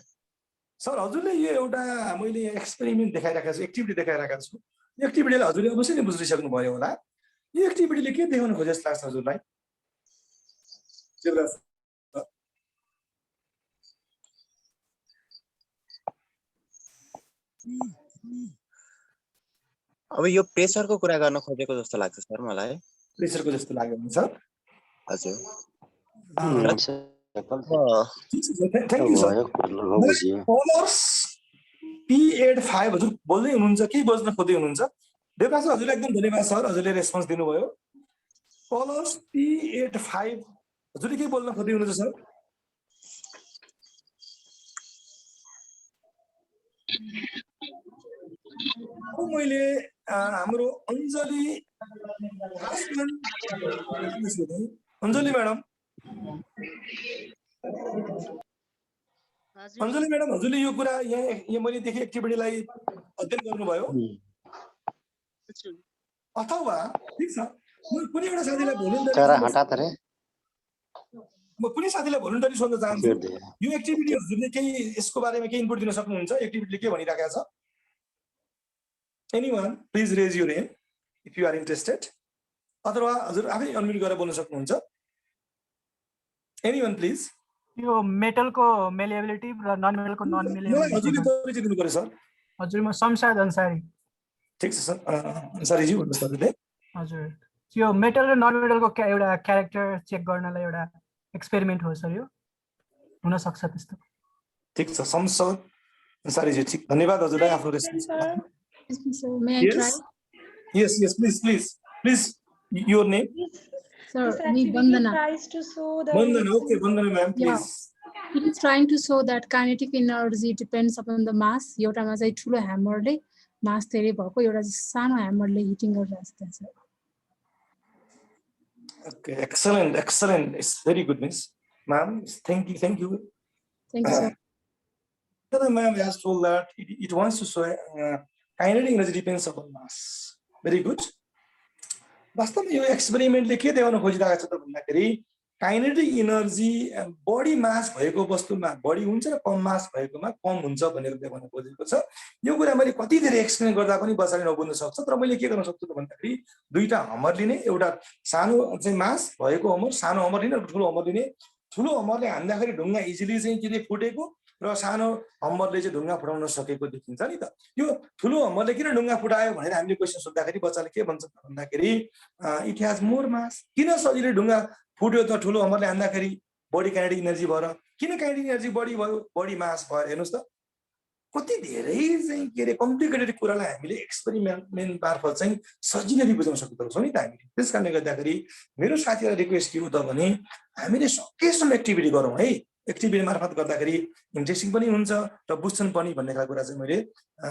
सर हजुरले यो एउटा मैले एक्सपेरिमेन्ट देखाइराखेको छु एक्टिभिटी देखाइराखेको छु यो एक्टिभिटीलाई हजुरले अवश्य नै बुझिसक्नु भयो होला यो एक्टिभिटीले के देखाउन खोजे जस्तो लाग्छ हजुरलाई अब यो प्रेसरको कुरा गर्न खोजेको जस्तो लाग्छ सर मलाई प्रेसरको जस्तो लाग्यो हुन्छ हजुर thank you sir colours P85 हजुर बोल्दै हुनुहुन्छ के बुझ्न खोज्दै हुनुहुन्छ देवराज सर हजुरलाई एकदम धन्यवाद सर हजुरले रेस्पोन्स दिनुभयो कलर्स P85 हजुरले के बोल्न खोज्दै हुनुहुन्छ सर मैले हाम्रो अञ्जली म्याडम अञ्जली म्याडम हजुरले यो कुरा यहाँ मैले देखेँ एक्टिभिटीलाई अध्ययन गर्नुभयो अथवा ठिक छ कुनै एउटा साथीलाई कुनै साथीलाई भोलिन्टरी सोध्न चाहन्छु यो एक्टिभिटी हजुरले केही यसको बारेमा केही इनपुट दिन सक्नुहुन्छ एक्टिभिटीले के भनिरहेको छ anyone please raise your hand if you are interested अथवा हजुर आफै अनम्युट गरेर बोल्न सक्नुहुन्छ एनीवन प्लिज यो मेटलको मेलेबिलिटी र नन मेटलको नन मेलेबिलिटी हजुरले परिचय दिनु पर्यो सर हजुर म शमशाद अन्सारी ठीक छ सर अन्सारी जी भन्नुहोस् हजुरले हजुर यो मेटल र नन मेटलको एउटा क्यारेक्टर चेक गर्नलाई एउटा एक्सपेरिमेन्ट हो सर यो हुन सक्छ त्यस्तो ठीक छ शमशाद अन्सारी जी ठीक धन्यवाद हजुरलाई आफ्नो response May I try? Yes, please. Your name? Sir, me Vandana. Vandana, okay, Vandana ma'am, please. He is trying to show that kinetic energy depends upon the mass. एउटामा चाहिँ ठुलो ह्यामरले मास धेरै भएको एउटा सानो ह्यामरले हिटिङ गरिरहेको छ sir Okay, excellent. It's very good, Miss. Ma'am, thank you. Thank you, sir. The ma'am has told that it wants to show kinetic energy depends upon mass. Very good. वास्तवमा यो एक्सपेरिमेन्टले के देखाउन खोजिरहेको छ त भन्दाखेरि काइनेटिक एनर्जी बढी मास भएको वस्तुमा बढी हुन्छ र कम मास भएकोमा कम हुन्छ भनेर देखाउन खोजेको छ। यो कुरा मैले कति धेरै एक्सप्लेन गर्दा पनि बच्चाले नबुझ्न सक्छ, तर मैले के गर्न सक्छु त भन्दाखेरि दुईटा हमर लिने, एउटा सानो चाहिँ मास भएको हमर, सानो हमर लिने र ठुलो हमर लिने। ठुलो हमरले हान्दाखेरि ढुङ्गा इजिली चाहिँ के फुटेको र सानो हमरले चाहिँ ढुङ्गा फुटाउन सकेको देखिन्छ नि त। यो ठुलो हमरले किन ढुङ्गा फुटायो भनेर हामीले क्वेसन सोध्दाखेरि बच्चाले के भन्छ भन्दाखेरि इट हैज मोर मास। किन सजिलै ढुङ्गा फुट्यो त ठुलो हमरले हान्दाखेरि? बढी काइनेटिक एनर्जी भएर। किन काइनेटिक एनर्जी बढी भयो? बढी मास भएर। हेर्नुहोस् त कति धेरै चाहिँ के अरे कम्प्लिकेटेड कुरालाई हामीले एक्सपेरिमेन्ट मार्फत चाहिँ सजिलै बुझाउन सक्दछौँ नि त हामीले। त्यस कारणले गर्दाखेरि मेरो साथीहरूलाई रिक्वेस्ट के हो त भने हामीले सकेसम्म एक्टिभिटी गरौँ है। एक्टिभिटी मार्फत गर्दाखेरि इन्ट्रेस्टिङ पनि हुन्छ र बुझ्छन् पनि भन्ने खालको कुरा चाहिँ मैले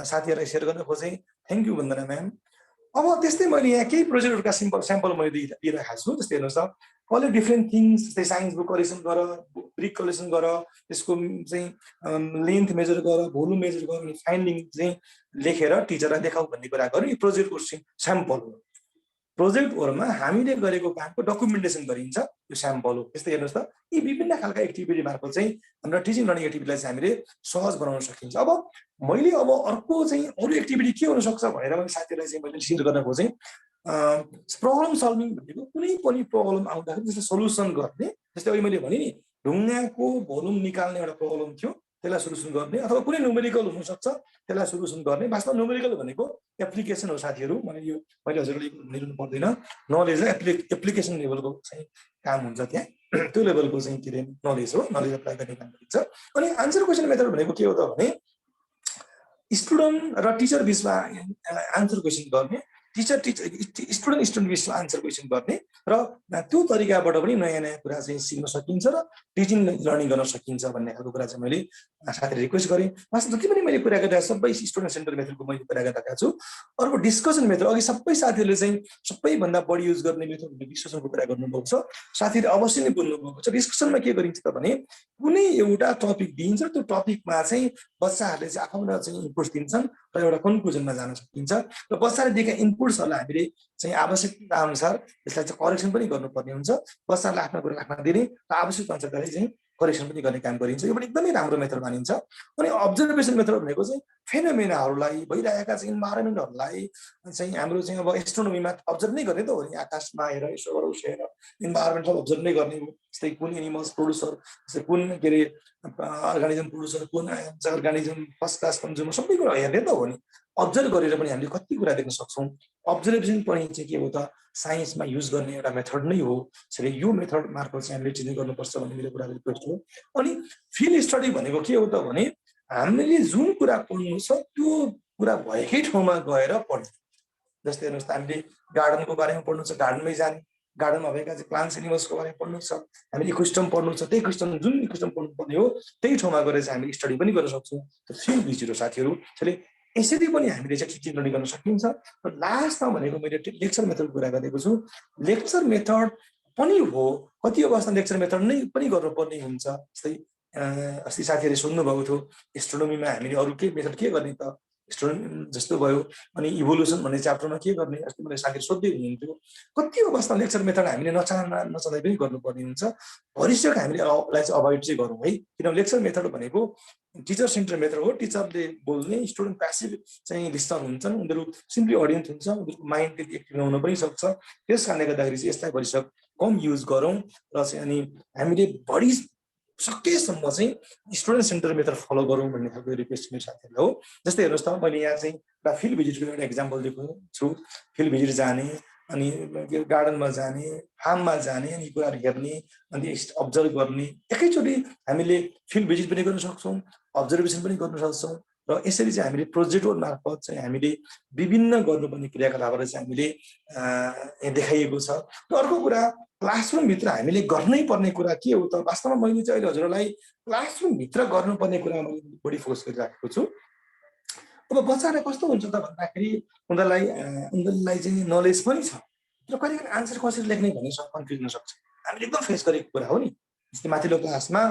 साथीहरूलाई सेयर गर्न खोजेँ। Thank you Vandana ma'am. अब त्यस्तै मैले यहाँ केही प्रोजेक्टहरूका स्याम्पल मैले दिइरहेको छु। जस्तै हेर्नुहोस् त कलेक्ट डिफ्रेन्ट थिङ्स, जस्तै साइन्स बुक कलेक्सन गर, ब्रिक कलेक्सन गर, त्यसको चाहिँ लेन्थ मेजर गर, भोल्युम मेजर गर, फाइन्डिङ चाहिँ लेखेर टिचरलाई देखाऊ भन्ने कुरा गर्नु। यो प्रोजेक्टको स्याम्पल हो। प्रोजेक्टहरूमा हामीले गरेको कामको डकुमेन्टेसन गरिन्छ, यो स्याम्पल हो। त्यस्तै हेर्नुहोस् त यी विभिन्न खालका एक्टिभिटी मार्फत चाहिँ हाम्रो टिचिङ लर्निङ एक्टिभिटीलाई चाहिँ हामीले सहज बनाउन सकिन्छ। अब मैले अर्को चाहिँ अरू एक्टिभिटी के हुनसक्छ भनेर मैले साथीहरूलाई चाहिँ मैले सेयर गर्न खोजेँ। प्रब्लम सल्भिङ भनेको कुनै पनि प्रब्लम आउँदाखेरि जस्तै सल्युसन गर्ने। जस्तै अहिले मैले भने नि ढुङ्गाको भोल्युम निकाल्ने एउटा प्रब्लम थियो, त्यसलाई सोल्युसन गर्ने, अथवा कुनै न्युमेरिकल हुनसक्छ त्यसलाई सोल्युसन गर्ने। वास्तवमा न्युमेरिकल भनेको एप्लिकेसन हो साथीहरू। मैले हजुरले भनिरहनु पर्दैन, नलेज र एप्लिकेसन लेभलको चाहिँ काम हुन्छ त्यहाँ। त्यो लेभलको चाहिँ के अरे नलेज हो, नलेज एप्लाई गर्ने काम गरिन्छ। अनि आन्सर क्वेसन मेथड भनेको के हो त भने स्टुडेन्ट र टिचर बिचमा आन्सर क्वेसन गर्ने, स्टुडेन्ट बिचमा आन्सर क्वेसन गर्ने, र त्यो तरिकाबाट पनि नयाँ नयाँ कुरा चाहिँ सिक्न सकिन्छ र टिचिङ लर्निङ गर्न सकिन्छ भन्ने खालको कुरा चाहिँ मैले साथीले रिक्वेस्ट गरेँ। वास्तवमा जति पनि मैले कुरा गरिरहेको सबै स्टुडेन्ट सेन्टर मेथडको मैले कुरा गरिरहेको छु। अर्को डिस्कसन मेथड, अघि सबै साथीहरूले चाहिँ सबैभन्दा बढी युज गर्ने मेथड भन्ने डिस्कसनको कुरा गर्नुभएको छ। साथीहरूले अवश्य नै बोल्नुभएको छ। डिस्कसनमा के गरिन्छ त भने कुनै एउटा टपिक दिइन्छ, त्यो टपिकमा चाहिँ बच्चाहरूले चाहिँ आफूलाई चाहिँ इनपुट्स दिन्छन् र एउटा कन्क्लुजनमा जान सकिन्छ। र बच्चाले दिएका इनपुट्सहरूलाई हामीले चाहिँ आवश्यकता अनुसार यसलाई चाहिँ करेक्सन पनि गर्नुपर्ने हुन्छ। बच्चाहरूले आफ्नो कुरा राख्न दिने र आवश्यक अनुसारले चाहिँ करेक्सन पनि गर्ने काम गरिन्छ। यो पनि एकदमै राम्रो मेथड मानिन्छ। अनि अब्जर्भेसन मेथड भनेको चाहिँ फेनोमेनाहरूलाई, भइरहेका चाहिँ इन्भाइरोमेन्टहरूलाई चाहिँ हाम्रो चाहिँ अब एस्ट्रोनोमीमा अब्जर्भ नै गर्ने त हो नि। आकाशमा हेरेर, यसोबाट उसो हेरेर इन्भाइरोमेन्ट सब अब्जर्भ नै गर्ने हो। जस्तै कुन एनिमल्स प्रोड्युसर, जस्तै कुन के अरे अर्गानिजम प्रोड्युसर, कुन अर्गानिजम फर्स्ट क्लास कन्ज्युमर, सबै कुरा हेर्ने त हो नि। अब्जर्भ गरेर पनि हामीले कति कुरा देख्न सक्छौँ। अब्जर्भेसन पनि चाहिँ के हो त साइन्समा युज गर्ने एउटा मेथड नै हो। त्यसैले यो मेथड मार्फत चाहिँ हामीले टिचिङ गर्नुपर्छ भन्ने मेरो कुरा रिक्वेस्ट हो। अनि फिल्ड स्टडी भनेको के हो त भने हामीले जुन कुरा पढ्नु छ त्यो कुरा भएकै ठाउँमा गएर पढ्ने। जस्तै हेर्नुहोस् त हामीले गार्डनको बारेमा पढ्नु छ, गार्डनमै जाने, गार्डनमा भएका चाहिँ प्लान्ट्स एनिमल्सको बारेमा पढ्नु छ, हामीले इकोसिस्टम पढ्नु छ, त्यही इकोसिस्टम जुन इकोसिस्टम पढ्नुपर्ने हो त्यही ठाउँमा गएर चाहिँ हामीले स्टडी पनि गर्न सक्छौँ। फिल्ड भिजिट हो साथीहरू। त्यसैले यसरी पनि हामीले चाहिँ टिचिङ लर्निङ गर्न सकिन्छ। र लास्टमा भनेको मैले लेक्चर मेथडको कुरा गरेको छु। लेक्चर मेथड पनि हो, कति अवस्था लेक्चर मेथड नै पनि गर्नुपर्ने हुन्छ। जस्तै अस्ति साथीहरूले सोध्नुभएको थियो एस्ट्रोनोमीमा हामीले अरू के मेथड के गर्ने त, स्टुडेन्ट जस्तो भयो। अनि इभोल्युसन भन्ने च्याप्टरमा के गर्ने, अस्ति मैले साथीहरू सोध्दै हुनुहुन्थ्यो। कति अवस्था लेक्चर मेथड हामीले नचाहिँदै पनि गर्नुपर्ने हुन्छ। भविष्यको हामीले यसलाई चाहिँ अभोइड चाहिँ गरौँ है। किनभने लेक्चर मेथड भनेको टिचर सेन्टर मेथड हो। टिचरले बोल्ने, स्टुडेन्ट प्यासिभ चाहिँ लिस्नर हुन्छन्, उनीहरू सिम्पली अडियन्स हुन्छ, उनीहरूको माइन्ड त्यति एक्टिभ नहुन पनि सक्छ। त्यस कारणले गर्दाखेरि चाहिँ यसलाई भविष्य कम युज गरौँ र चाहिँ अनि हामीले बढी सकेसम्म चाहिँ स्टुडेन्ट सेन्टर मेथड फलो गरौँ भन्ने खालको रिक्वेस्ट मेरो साथीहरूलाई हो। जस्तै हेर्नुहोस् त मैले यहाँ चाहिँ एउटा फिल्ड भिजिटको एउटा इक्जाम्पल दिएको छु। फिल्ड भिजिट जाने, अनि गार्डनमा जाने, फार्ममा जाने, अनि कुराहरू हेर्ने, अनि अब्जर्भ गर्ने। एकैचोटि हामीले फिल्ड भिजिट पनि गर्न सक्छौँ, अब्जर्भेसन पनि गर्न सक्छौँ। र यसरी चाहिँ हामीले प्रोजेक्ट मार्फत चाहिँ हामीले विभिन्न गर्नुपर्ने क्रियाकलापहरू चाहिँ हामीले देखाइएको छ। र अर्को कुरा क्लासरुमभित्र हामीले गर्नै पर्ने कुरा के हो त, वास्तवमा मैले चाहिँ अहिले हजुरहरूलाई क्लासरुमभित्र गर्नुपर्ने कुरा मैले बढी फोकस गरिराखेको छु। अब बच्चालाई कस्तो हुन्छ त भन्दाखेरि उनीहरूलाई चाहिँ नलेज पनि छ, तर कहिले आन्सर कसरी लेख्ने भन्ने कन्फ्युज हुन सक्छ। हामीले एकदम फेस गरेको कुरा हो नि। जस्तै माथिल्लो क्लासमा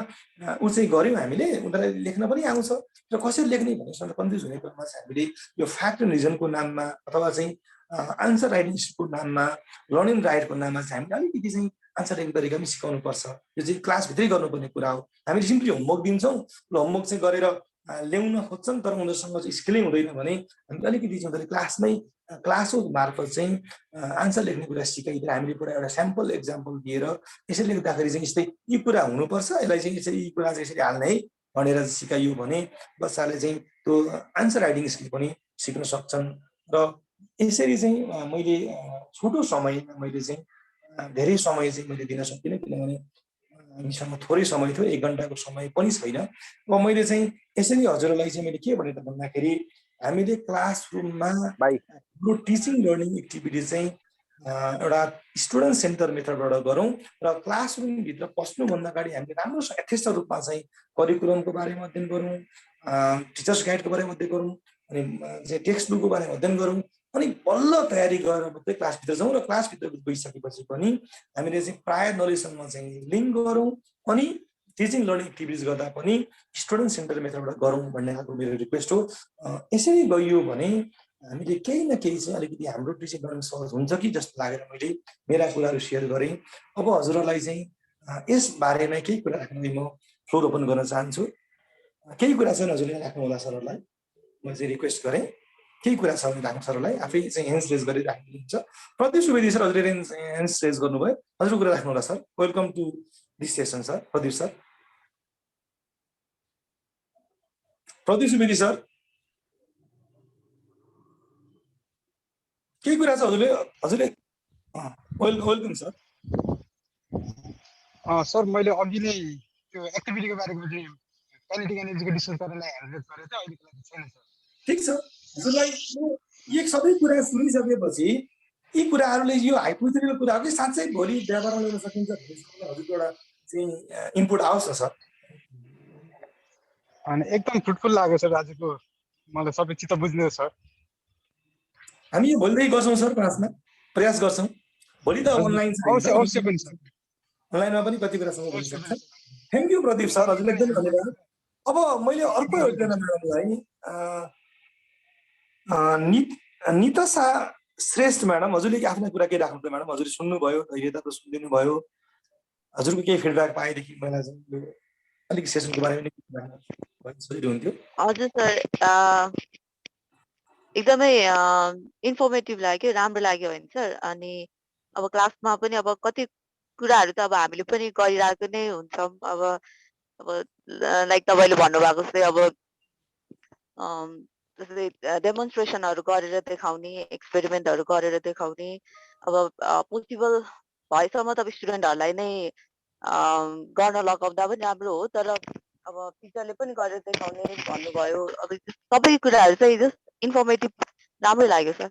ऊ चाहिँ गऱ्यौँ हामीले, उनीहरूलाई लेख्न पनि आउँछ, र कसरी लेख्ने भन्ने कन्फ्युज हुने क्रममा चाहिँ हामीले यो फ्याक्ट एन्ड रिजनको नाममा अथवा चाहिँ आन्सर राइटिङ स्किलको नाममा, लर्न एन्ड राइटको नाममा चाहिँ हामीले अलिकति चाहिँ आन्सर राइटिङ तरिका पनि सिकाउनु पर्छ। यो चाहिँ क्लासभित्रै गर्नुपर्ने कुरा हो। हामीले सिम्पली होमवर्क दिन्छौँ, ल होमवर्क चाहिँ गरेर ल्याउन खोज्छन्, तर उनीहरूसँग चाहिँ स्किलै हुँदैन भने हामीले अलिकति चाहिँ उनीहरूले क्लासो मार्फत चाहिँ आन्सर लेख्ने कुरा सिकाइदिएर हामीले पुरा एउटा स्याम्पल एक्जाम्पल दिएर यसरी लेख्दाखेरि चाहिँ यस्तै यी कुरा हुनुपर्छ, यसलाई चाहिँ यसरी यी कुरा चाहिँ यसरी हाल्ने है भनेर सिकाइयो भने बच्चाले चाहिँ त्यो आन्सर राइटिङ स्किल पनि सिक्न सक्छन्। र यसरी चाहिँ मैले छोटो समयमा मैले चाहिँ धेरै समय चाहिँ मैले दिन सकिनँ, किनभने हामीसँग थोरै समय थियो, 1 घन्टाको समय पनि छैन। अब मैले चाहिँ यसरी हजुरहरूलाई चाहिँ मैले के भने त भन्दाखेरि हामीले क्लासरुममा हाम्रो टिचिङ लर्निङ एक्टिभिटी चाहिँ एउटा स्टुडेन्ट सेन्टर मेथडबाट गरौँ र क्लासरुमभित्र पस्नुभन्दा अगाडि हामीले राम्रोसँग यथेष्ट रूपमा चाहिँ करिकुलमको बारेमा अध्ययन गरौँ, टिचर्स गाइडको बारेमा अध्ययन गरौँ, अनि चाहिँ टेक्स्ट बुकको बारेमा अध्ययन गरौँ, अनि बल्ल तयारी गरेर मात्रै क्लासभित्र जाउँ। र क्लासभित्र गइसकेपछि पनि हामीले चाहिँ प्रायः नलेजसँग चाहिँ लिङ्क गरौँ, अनि टिचिङ लर्निङ एक्टिभिटिज गर्दा पनि स्टुडेन्ट सेन्टर मेथडबाट गरौँ भन्ने खालको मेरो रिक्वेस्ट हो। यसरी गइयो भने हामीले केही न केही चाहिँ अलिकति हाम्रो टिचिङ लर्निङ सहज हुन्छ कि जस्तो लागेर मैले मेरा कुराहरू सेयर गरेँ। अब हजुरहरूलाई चाहिँ यस बारेमा केही कुरा राख्न म फ्लोर ओपन गर्न चाहन्छु। केही कुरा चाहिँ हजुरले राख्नु होला सरहरूलाई, म चाहिँ रिक्वेस्ट गरेँ। केही कुरा छ भने राख्नु सरलाई, आफै चाहिँ ह्यान्ड्स रेज गरेर राख्नुहुन्छ। प्रदीप सुवेदी सर हजुरले ह्यान्ड्स रेज गर्नुभयो, हजुरको कुरा राख्नु होला सर। Welcome to this session sir. Pradeep sir, Pradeep Subedi sir, केही कुरा छ हजुरले वेलकम सर। सर मैले अघि नै त्यो एक्टिभिटीको बारेमा चाहिँ काइनेटिक एनर्जीको डिस्कस गर्नलाई ह्यान्ड रेज गरेँ त, अहिलेको लागि छैन सर। ठिक छ, हजुरलाई यो सबै कुरा सुनिसकेपछि यी कुराहरूले यो हाइपोथेटिकल कुरा हो कि साँच्चै भोलि व्यापारमा ल्याउन सकिन्छ भन्ने हजुरको एउटा चाहिँ इनपुट आओस् न सर। अनि एकदम फ्रुटफुल लाग्यो सर आजको, मलाई सबै चित्त बुझ्ने सर। हामी यो भोलिदेखि गर्छौँ सर, क्लासमा प्रयास गर्छौँ। भोलि त अनलाइन छ, अवश्य पनि सर, अनलाइनमा पनि कति कुरासँग बोल्न सक्छ। थ्याङ्क यू प्रदीप सर, हजुरलाई एकदम धन्यवाद। अब मैले अर्को एकजना म्याडमलाई नितसा श्रेष्ठ म्याडम, हजुरले आफ्ना कुरा के राख्नु म्याडम? हजुरले सुन्नुभयो, धैर्यता त सुनिदिनु भयो, हजुरको केही फिडब्याक पाएदेखि मलाई चाहिँ अलिक सेसनको बारेमा सजिलो हुन्थ्यो। हजुर सर, एकदमै इन्फर्मेटिभ लाग्यो, राम्रो लाग्यो होइन सर। अनि अब क्लासमा पनि अब कति कुराहरू त अब हामीले पनि गरिरहेको नै हुन्छौँ। अब लाइक तपाईँले भन्नुभएको जस्तै अब जस्तै डेमोन्स्ट्रेसनहरू गरेर देखाउने, एक्सपेरिमेन्टहरू गरेर देखाउने, अब पोसिबल भएसम्म त स्टुडेन्टहरूलाई नै गर्न लगाउँदा पनि राम्रो हो, तर अब टिचरले पनि गरेर देखाउने भन्नुभयो। अब सबै कुराहरू चाहिँ जस्ट इन्फर्मेटिभ राम्रै लाग्यो sir.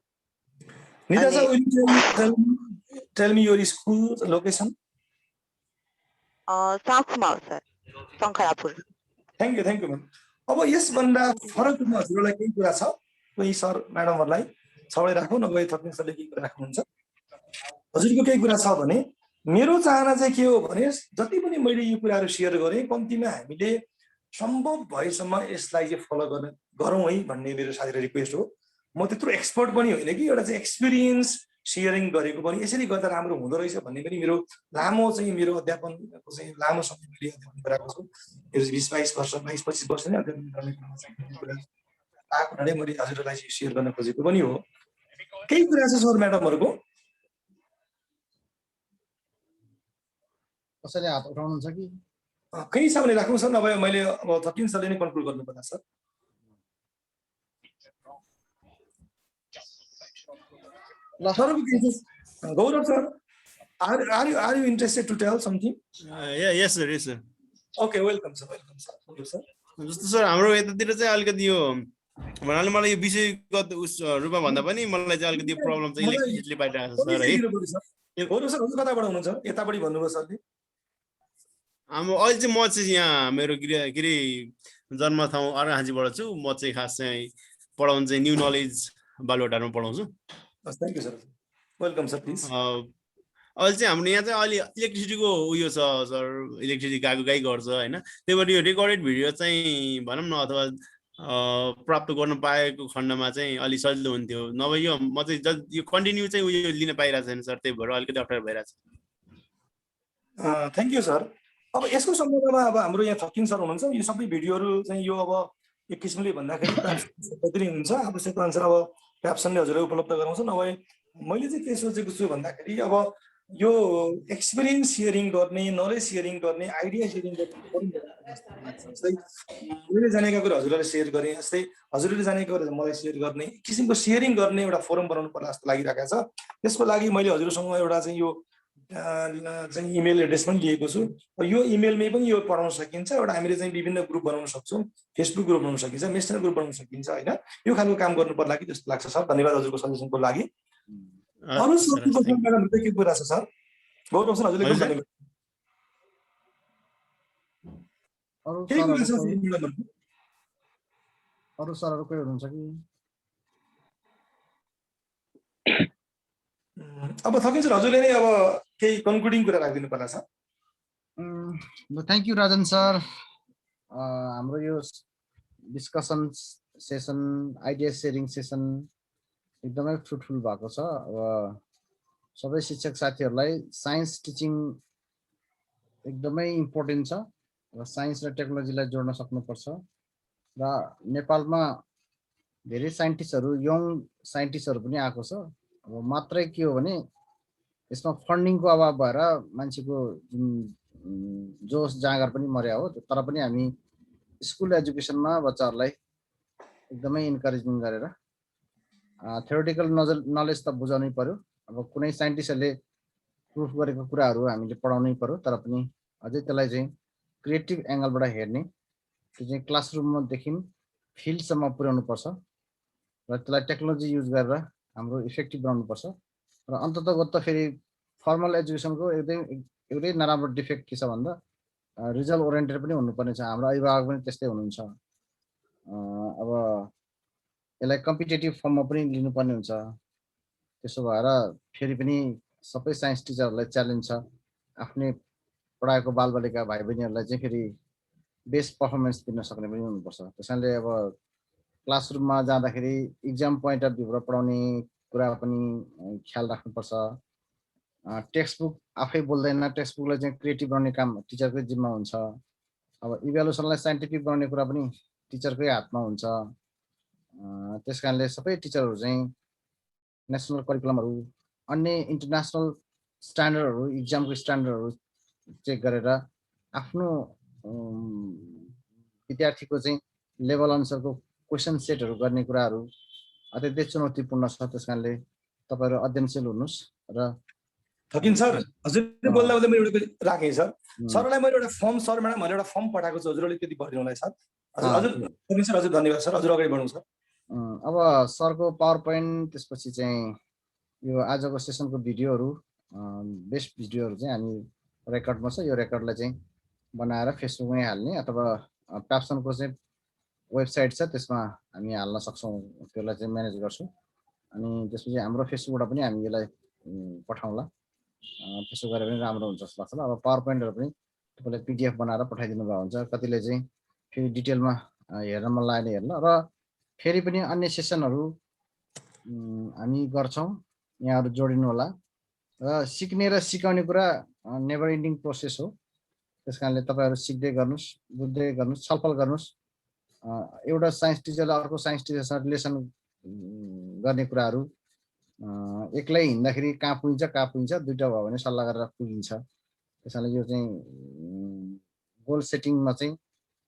Nitasa, will you tell me your school location? साँचमा हो sir, Shankharapur. Thank you ma'am. अब यसभन्दा फरक रूपमा हजुरलाई केही कुरा छ? कोही सर म्याडमहरूलाई सबैले राखौँ, नभए थप्ने सरले केही कुरा राख्नुहुन्छ? हजुरको केही कुरा छ भने मेरो चाहना चाहिँ के हो भने जति पनि मैले यो कुराहरू सेयर गरेँ, कम्तीमा हामीले सम्भव भएसम्म यसलाई चाहिँ फलो गरौँ है भन्ने मेरो साथीलाई रिक्वेस्ट हो। म त्यत्रो एक्सपर्ट पनि होइन कि, एउटा चाहिँ एक्सपिरियन्स सेयरिङ गरेको पनि यसरी गर्दा राम्रो हुँदो रहेछ भन्ने पनि मेरो लामो चाहिँ मेरो अध्यापनको चाहिँ लामो समय मैले अध्ययन गराएको छु। मेरो 20-22 वर्ष 22-25 वर्ष नै अध्ययन गर्ने क्रममा चाहिँ कुरा आएको हुनाले मैले हजुरहरूलाई सेयर गर्न खोजेको पनि हो। केही कुरा छ सर म्याडमहरूको? कसैले हात उठाउनुहुन्छ कि? केही छ भने राख्नु सर, नभए मैले अब 13 सरले नै कन्क्लुड गर्नु पर्ला sir. Gaurav sir, are you interested to tell something? Yes sir. Okay, welcome sir. जस्तो सर हाम्रो यतातिर चाहिँ अलिकति यो भन्नाले मलाई यो विषयगत रूपमा भन्दा पनि मलाई चाहिँ अलिकति प्रब्लम चाहिँ इलेक्ट्रिसिटीले पाइरहेको छ सर है। गौरव सर हजुर कताबाट हुनुहुन्छ? यतापट्टि भन्नुभयो सरले। हाम्रो अहिले चाहिँ म चाहिँ यहाँ मेरो के अरे जन्म ठाउँ अर्घाखाँचीबाट छु। म चाहिँ खास चाहिँ पढाउनु चाहिँ न्यू नलेज बालुवाटारमा पढाउँछु। Thank you sir. Welcome sir please. अहिले चाहिँ हाम्रो यहाँ चाहिँ अलि इलेक्ट्रिसिटीको उयो छ सर, इलेक्ट्रिसिटी गएको गाई गर्छ होइन, त्यही भएर यो रेकर्डेड भिडियो चाहिँ भनौँ न अथवा प्राप्त गर्न पाएको खण्डमा चाहिँ अलि सजिलो हुन्थ्यो, नभए यो म चाहिँ यो कन्टिन्यू चाहिँ उयो लिन पाइरहेको छैन सर, त्यही भएर अलिकति अप्ठ्यारो भइरहेको छ। Thank you sir. अब यसको सन्दर्भमा अब हाम्रो यहाँ थकिङ सर हुनुहुन्छ, यो सबै भिडियोहरू चाहिँ यो अब एक किसिमले भन्दाखेरि पनि हुन्छ, आवश्यकता अनुसार अब क्याप्सनले हजुरलाई उपलब्ध गराउँछ, नभए मैले चाहिँ के सोचेको छु भन्दाखेरि अब यो एक्सपिरियन्स सेयरिङ गर्ने, नलेज सेयरिङ गर्ने, आइडिया सेयरिङ गर्ने, मैले जानेका कुरा हजुरलाई सेयर गरेँ, जस्तै हजुरले जानेका कुरा मलाई सेयर गर्ने, एक किसिमको सेयरिङ गर्ने एउटा फोरम बनाउनु पर्ला जस्तो लागिरहेको छ। त्यसको लागि मैले हजुरसँग एउटा चाहिँ यो चाहिँ इमेल एड्रेस पनि लिएको छु। यो इमेलमै पनि यो पढाउन सकिन्छ, एउटा हामीले चाहिँ विभिन्न ग्रुप बनाउन सक्छौँ, फेसबुक ग्रुप बनाउन सकिन्छ, मेसेन्जर ग्रुप बनाउन सकिन्छ होइन, यो खालको काम गर्नु पर्ला कि जस्तो लाग्छ सर। धन्यवाद हजुरको सजेसनको लागि। अरू के कुरा छ सर? गौतम सर हजुरले अरू सरहरू कोही हुनुहुन्छ कि? अब थकिन्छ सर, हजुरले नै अब केही कन्क्लुडिङ कुरा राखिदिनु पर्ला sir. Thank you Rajan sir. हाम्रो यो discussion session, idea sharing session एकदमै फ्रुटफुल भएको छ। अब सबै शिक्षक साथीहरूलाई साइन्स टिचिङ एकदमै इम्पोर्टेन्ट छ र साइन्स र टेक्नोलोजीलाई जोड्न सक्नुपर्छ। र नेपालमा धेरै साइन्टिस्टहरू, यङ साइन्टिस्टहरू पनि आएको छ। अब मात्रै के हो भने यसमा फन्डिङको अभाव भएर मान्छेको जुन जोस जाँगर पनि मर्या हो। तर पनि हामी स्कुल एजुकेसनमा बच्चाहरूलाई एकदमै इन्करेजमेन्ट गरेर थ्योरिटिकल नलेज त बुझाउनै पर्यो। अब कुनै साइन्टिस्टहरूले प्रुफ गरेको कुराहरू हामीले पढाउनै पर्यो, तर पनि अझै त्यसलाई चाहिँ क्रिएटिभ एङ्गलबाट हेर्ने, त्यो चाहिँ क्लासरुमदेखि फिल्डसम्म पुर्याउनुपर्छ र त्यसलाई टेक्नोलोजी युज गरेर हाम्रो इफेक्टिभ बनाउनुपर्छ। र अन्ततगत फेरि फर्मल एजुकेसनको एउटै नराम्रो डिफेक्ट के छ भन्दा रिजल्ट ओरिएन्टेड पनि हुनुपर्ने छ। हाम्रो अभिभावक पनि त्यस्तै हुनुहुन्छ। अब यसलाई कम्पिटेटिभ फर्ममा पनि लिनुपर्ने हुन्छ। त्यसो भएर फेरि पनि सबै साइन्स टिचरहरूलाई च्यालेन्ज छ, आफ्नै पढाएको बालबालिका भाइ बहिनीहरूलाई चाहिँ फेरि बेस्ट पर्फर्मेन्स दिन सक्ने पनि हुनुपर्छ। त्यस कारणले अब क्लासरुममा जाँदाखेरि इक्जाम पोइन्ट अफ भ्यूबाट पढाउने कुरा पनि ख्याल राख्नुपर्छ। टेक्स्ट बुक आफै बोल्दैन, टेक्स्ट बुकलाई चाहिँ क्रिएटिभ बनाउने काम टिचरकै जिम्मा हुन्छ। अब इभ्यालुएसनलाई साइन्टिफिक बनाउने कुरा पनि टिचरकै हातमा हुन्छ। त्यस कारणले सबै टिचरहरू चाहिँ नेसनल करिकुलमहरू, अन्य इन्टरनेसनल स्ट्यान्डर्डहरू, इक्जामको स्ट्यान्डर्डहरू चेक गरेर आफ्नो विद्यार्थीको चाहिँ लेभल अनुसारको क्वेसन सेटहरू गर्ने कुराहरू अत्यन्तै चुनौतीपूर्ण छ। त्यस कारणले तपाईँहरू अध्ययनशील हुनुहोस्। र थकिन्छ सर, हजुरले बोल्दा बोल्दै मैले एउटा राखेँ सर। सरलाई मैले एउटा फर्म, सर म्याडम मैले एउटा फर्म पठाएको छु, हजुरले त्यति भरिनुलाई सर। हजुर सर, हजुर धन्यवाद सर, हजुर अगाडि बढ्नु सर। अब सरको पावर पोइन्ट, त्यसपछि चाहिँ यो आजको सेसनको भिडियोहरू, बेस्ट भिडियोहरू चाहिँ हामी रेकर्डमा छ। यो रेकर्डलाई चाहिँ बनाएर फेसबुकमै हाल्ने अथवा प्याप्सनको चाहिँ वेबसाइट छ, त्यसमा हामी हाल्न सक्छौँ। त्यसलाई चाहिँ म्यानेज गर्छौँ। अनि त्यसपछि हाम्रो फेसबुकबाट पनि हामी यसलाई पठाउँला। त्यसो गरेर पनि राम्रो हुन्छ जस्तो लाग्छ। अब पावर पोइन्टहरू पनि तपाईँले पिडिएफ बनाएर पठाइदिनु भएको हुन्छ। कतिले चाहिँ फेरि डिटेलमा हेर्न मन लाग्ने हेर्न। र फेरि पनि अन्य सेसनहरू हामी गर्छौँ, यहाँहरू जोडिनु होला। र सिक्ने र सिकाउने कुरा नेभर इन्डिङ प्रोसेस हो। त्यस कारणले तपाईँहरू सिक्दै गर्नुहोस्, बुझ्दै गर्नुहोस्, छलफल गर्नुहोस्। एउटा साइन्स टिचरले अर्को साइन्स टिचरसँग रिलेसन गर्ने कुराहरू एक्लै हिँड्दाखेरि कहाँ पुगिन्छ, दुईवटा भयो भने सल्लाह गरेर पुगिन्छ। त्यस कारणले यो चाहिँ गोल सेटिङमा चाहिँ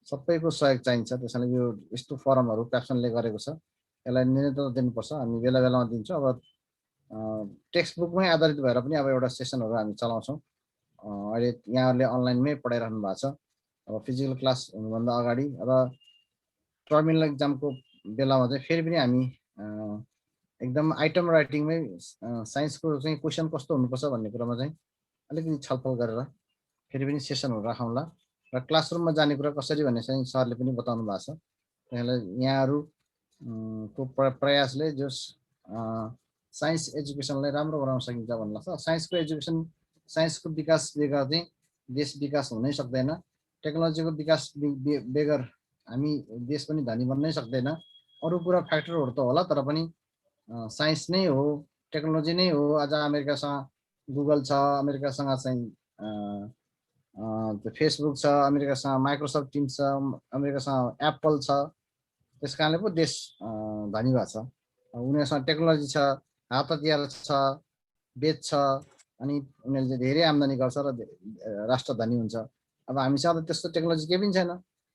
सबैको सहयोग चाहिन्छ। त्यस कारणले यो यस्तो फरमहरू प्याप्सनले गरेको छ, यसलाई निरन्तर दिनुपर्छ। हामी बेला बेलामा दिन्छौँ। अब टेक्स्ट बुकमै आधारित भएर पनि अब एउटा सेसनहरू हामी चलाउँछौँ। अहिले यहाँहरूले अनलाइनमै पढाइराख्नु भएको छ। अब फिजिकल क्लास हुनुभन्दा अगाडि र टर्मिनल एक्जामको बेलामा चाहिँ फेरि पनि हामी एकदम आइटम राइटिङमै साइन्सको चाहिँ क्वेसन कस्तो हुनुपर्छ भन्ने कुरामा चाहिँ अलिकति छलफल गरेर फेरि पनि सेसनहरू राखौँला। र क्लासरुममा जाने कुरा कसरी भन्ने चाहिँ सरले पनि बताउनु भएको छ। त्यसैले यहाँहरूको प्रयासले जस साइन्स एजुकेसनलाई राम्रो बनाउन सकिन्छ भन्ने लाग्छ। साइन्सको विकास बेगर चाहिँ देश विकास हुनै सक्दैन। टेक्नोलोजीको विकास बेगर हामी देश पनि धनी बन्नै सक्दैन। अरू कुरा फ्याक्टरहरू त होला, तर पनि साइन्स नै हो, टेक्नोलोजी नै हो। आज अमेरिकासँग गुगल छ, अमेरिकासँग चाहिँ फेसबुक छ, अमेरिकासँग माइक्रोसफ्ट टिम छ, अमेरिकासँग एप्पल छ। त्यस कारणले पो देश धनी भएको छ। उनीहरूसँग टेक्नोलोजी छ, हात हतियार छ, बेच्छ, अनि उनीहरूले धेरै आम्दानी गर्छ र राष्ट्र धनी हुन्छ। अब हामीसँग त त्यस्तो टेक्नोलोजी केही पनि छैन।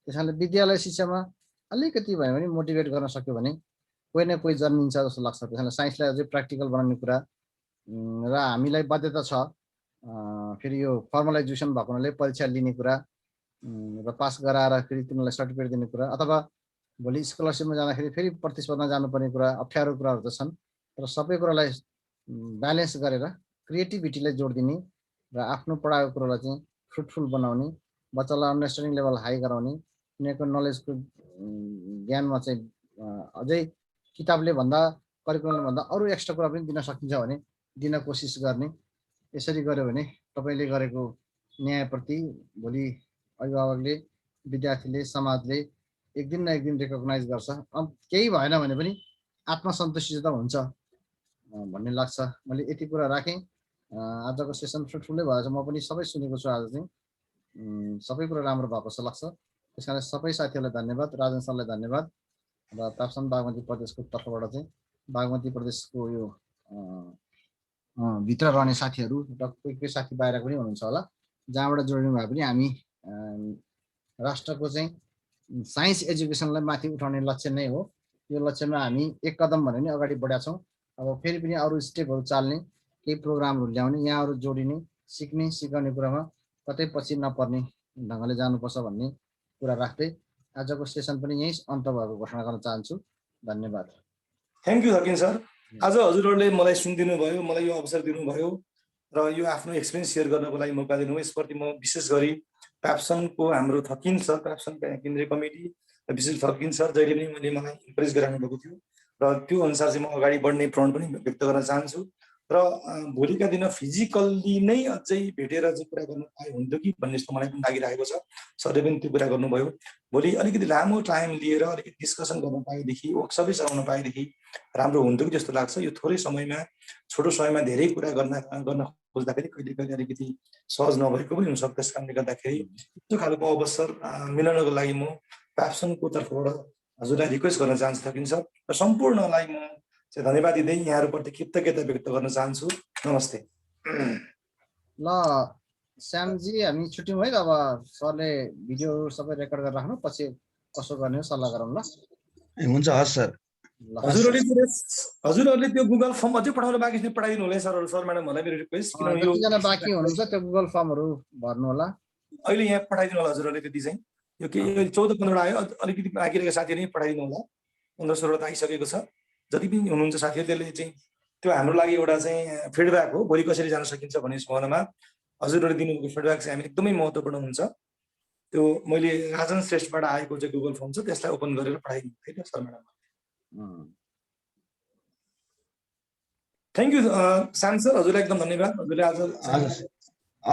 त्यस कारणले विद्यालय शिक्षामा अलिकति भयो भने मोटिभेट गर्न सक्यो भने कोही न कोही जन्मिन्छ जस्तो लाग्छ। त्यस कारणले साइन्सलाई अझै प्र्याक्टिकल बनाउने कुरा र हामीलाई बाध्यता छ। फेरि यो फर्मल एजुकेसन भएको हुनाले परीक्षा लिने कुरा र पास गराएर फेरि तिमीलाई सर्टिफिकेट दिने कुरा, अथवा भोलि स्कलरसिपमा जाँदाखेरि फेरि प्रतिस्पर्धा जानुपर्ने कुरा, अप्ठ्यारो कुराहरू त छन्। तर सबै कुरालाई ब्यालेन्स गरेर क्रिएटिभिटीलाई जोड दिने र आफ्नो पढाएको कुरालाई चाहिँ फ्रुटफुल बनाउने, बच्चालाई अन्डरस्ट्यान्डिङ लेभल हाई गराउने, उनीहरूको नलेजको ज्ञानमा चाहिँ अझै किताबले भन्दा, करिकुलमले भन्दा अरू एक्स्ट्रा कुरा पनि दिन सकिन्छ भने दिन कोसिस गर्ने। यसरी गर्यो भने तपाईँले गरेको न्यायप्रति भोलि अभिभावकले, विद्यार्थीले, समाजले एक दिन न एक दिन रेकग्नाइज गर्छ। केही भएन भने पनि आत्मसन्तुष्टि त हुन्छ भन्ने लाग्छ। मैले यति कुरा राखेँ। आजको सेसन फ्रुटफुलै भएछ। म पनि सबै सुनेको छु। आज चाहिँ सबै कुरा राम्रो भएको जस्तो लाग्छ। त्यस कारण सबै साथीहरूलाई धन्यवाद, राजन सरलाई धन्यवाद, र प्याप्सन बागमती प्रदेशको तर्फबाट चाहिँ बागमती प्रदेशको यो भित्र रहने साथीहरू र कोही कोही साथी बाहिर पनि हुनुहुन्छ होला, जहाँबाट जोडिनु भए पनि हामी राष्ट्रको चाहिँ साइन्स एजुकेसनलाई माथि उठाउने लक्ष्य नै हो। यो लक्ष्यमा हामी एक कदम भने नि अगाडि बढेका छौँ। अब फेरि पनि अरू स्टेपहरू चाल्ने, केही प्रोग्रामहरू ल्याउने, यहाँहरू जोडिने, सिक्ने, सिकाउने कुरामा कतै पछि नपर्ने ढङ्गले जानुपर्छ भन्ने कुरा राख्दै आजको सेसन पनि यहीँ अन्त भएको घोषणा गर्न चाहन्छु। धन्यवाद। थ्याङ्क यू सकिन सर। आज हजुरहरूले मलाई सुनिदिनु भयो, मलाई यो अवसर दिनुभयो र यो आफ्नो एक्सपिरियन्स सेयर गर्नको लागि मौका दिनुभयो। यसप्रति म विशेष गरी प्याप्सनको हाम्रो थकिन सर, प्याप्सनका केन्द्रीय कमिटी र विशेष थकिन सर जहिले पनि मलाई इन्करेज गराउनु भएको थियो र त्यो अनुसार चाहिँ म अगाडि बढ्ने प्रण पनि व्यक्त गर्न चाहन्छु। र भोलिका दिन फिजिकल्ली नै अझै भेटेर चाहिँ कुरा गर्न पाए हुन्थ्यो कि भन्ने जस्तो मलाई पनि लागिरहेको छ। सरले पनि त्यो कुरा गर्नुभयो। भोलि अलिकति लामो टाइम लिएर अलिकति डिस्कसन गर्न पाएदेखि, वर्कसपै चलाउन पाएदेखि राम्रो हुन्थ्यो कि जस्तो लाग्छ। यो थोरै समयमा, छोटो समयमा धेरै कुरा गर्न खोज्दाखेरि कहिले कहिले अलिकति सहज नभएको पनि हुनसक्छ। त्यस कारणले गर्दाखेरि त्यो खालको अवसर मिलाउनको लागि म प्याप्सनको तर्फबाट हजुरलाई रिक्वेस्ट गर्न चाहन्छु सकिन्छ र सम्पूर्णलाई म चाहिँ धन्यवाद दिँदै यहाँहरूप्रति कृतज्ञता व्यक्त गर्न चाहन्छु। नमस्ते। ल श्यामजी, हामी छुट्यौँ है। अब सरले भिडियो सबै रेकर्ड गरेर राख्नु, पछि कसो गर्ने हो सल्लाह गरौँ ल। हुन्छ, हस् सर। हजुरहरूले त्यो गुगल फर्म अझै पठाउनु बाँकी छ, पठाइदिनु होला सर। सर म्याडमहरूलाई मेरो रिक्वेस्ट, किनभने यो कतिजना बाँकी हुनुहुन्छ त्यो गुगल फर्महरू भर्नु होला। अहिले यहाँ पठाइदिनु होला हजुरहरूले। त्यति चाहिँ यो के 14-15 आयो, अलिकति बाँकी रहेको साथीहरूले पठाइदिनु होला। 15-16 आइसकेको छ। जति पनि हुनुहुन्छ साथीहरू त्यसले चाहिँ त्यो हाम्रो लागि एउटा चाहिँ फिडब्याक हो। भोलि कसरी जान सकिन्छ भन्ने सम्बन्धमा हजुरहरूले दिनुभएको फिडब्याक चाहिँ हामी एकदमै महत्त्वपूर्ण हुन्छ। त्यो मैले राजन श्रेष्ठबाट आएको चाहिँ गुगल फर्म छ, त्यसलाई ओपन गरेर पठाइदिनु थियो sir madam. Thank you Shyam sir, हजुरलाई एकदम धन्यवाद। हजुरले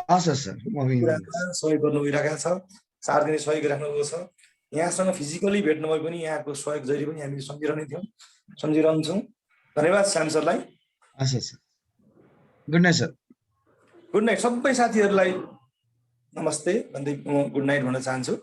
आज सहयोग गर्नु भइरहेको छ, 4 दिने सहयोग गरिराख्नुभएको छ। यहाँसँग फिजिकली भेट्नु भए पनि यहाँको सहयोग जहिले पनि हामीले सम्झिरहन्छौँ। धन्यवाद श्याम सरलाई। Good night sir. Good night सबै साथीहरूलाई नमस्ते भन्दै म गुड नाइट भन्न चाहन्छु।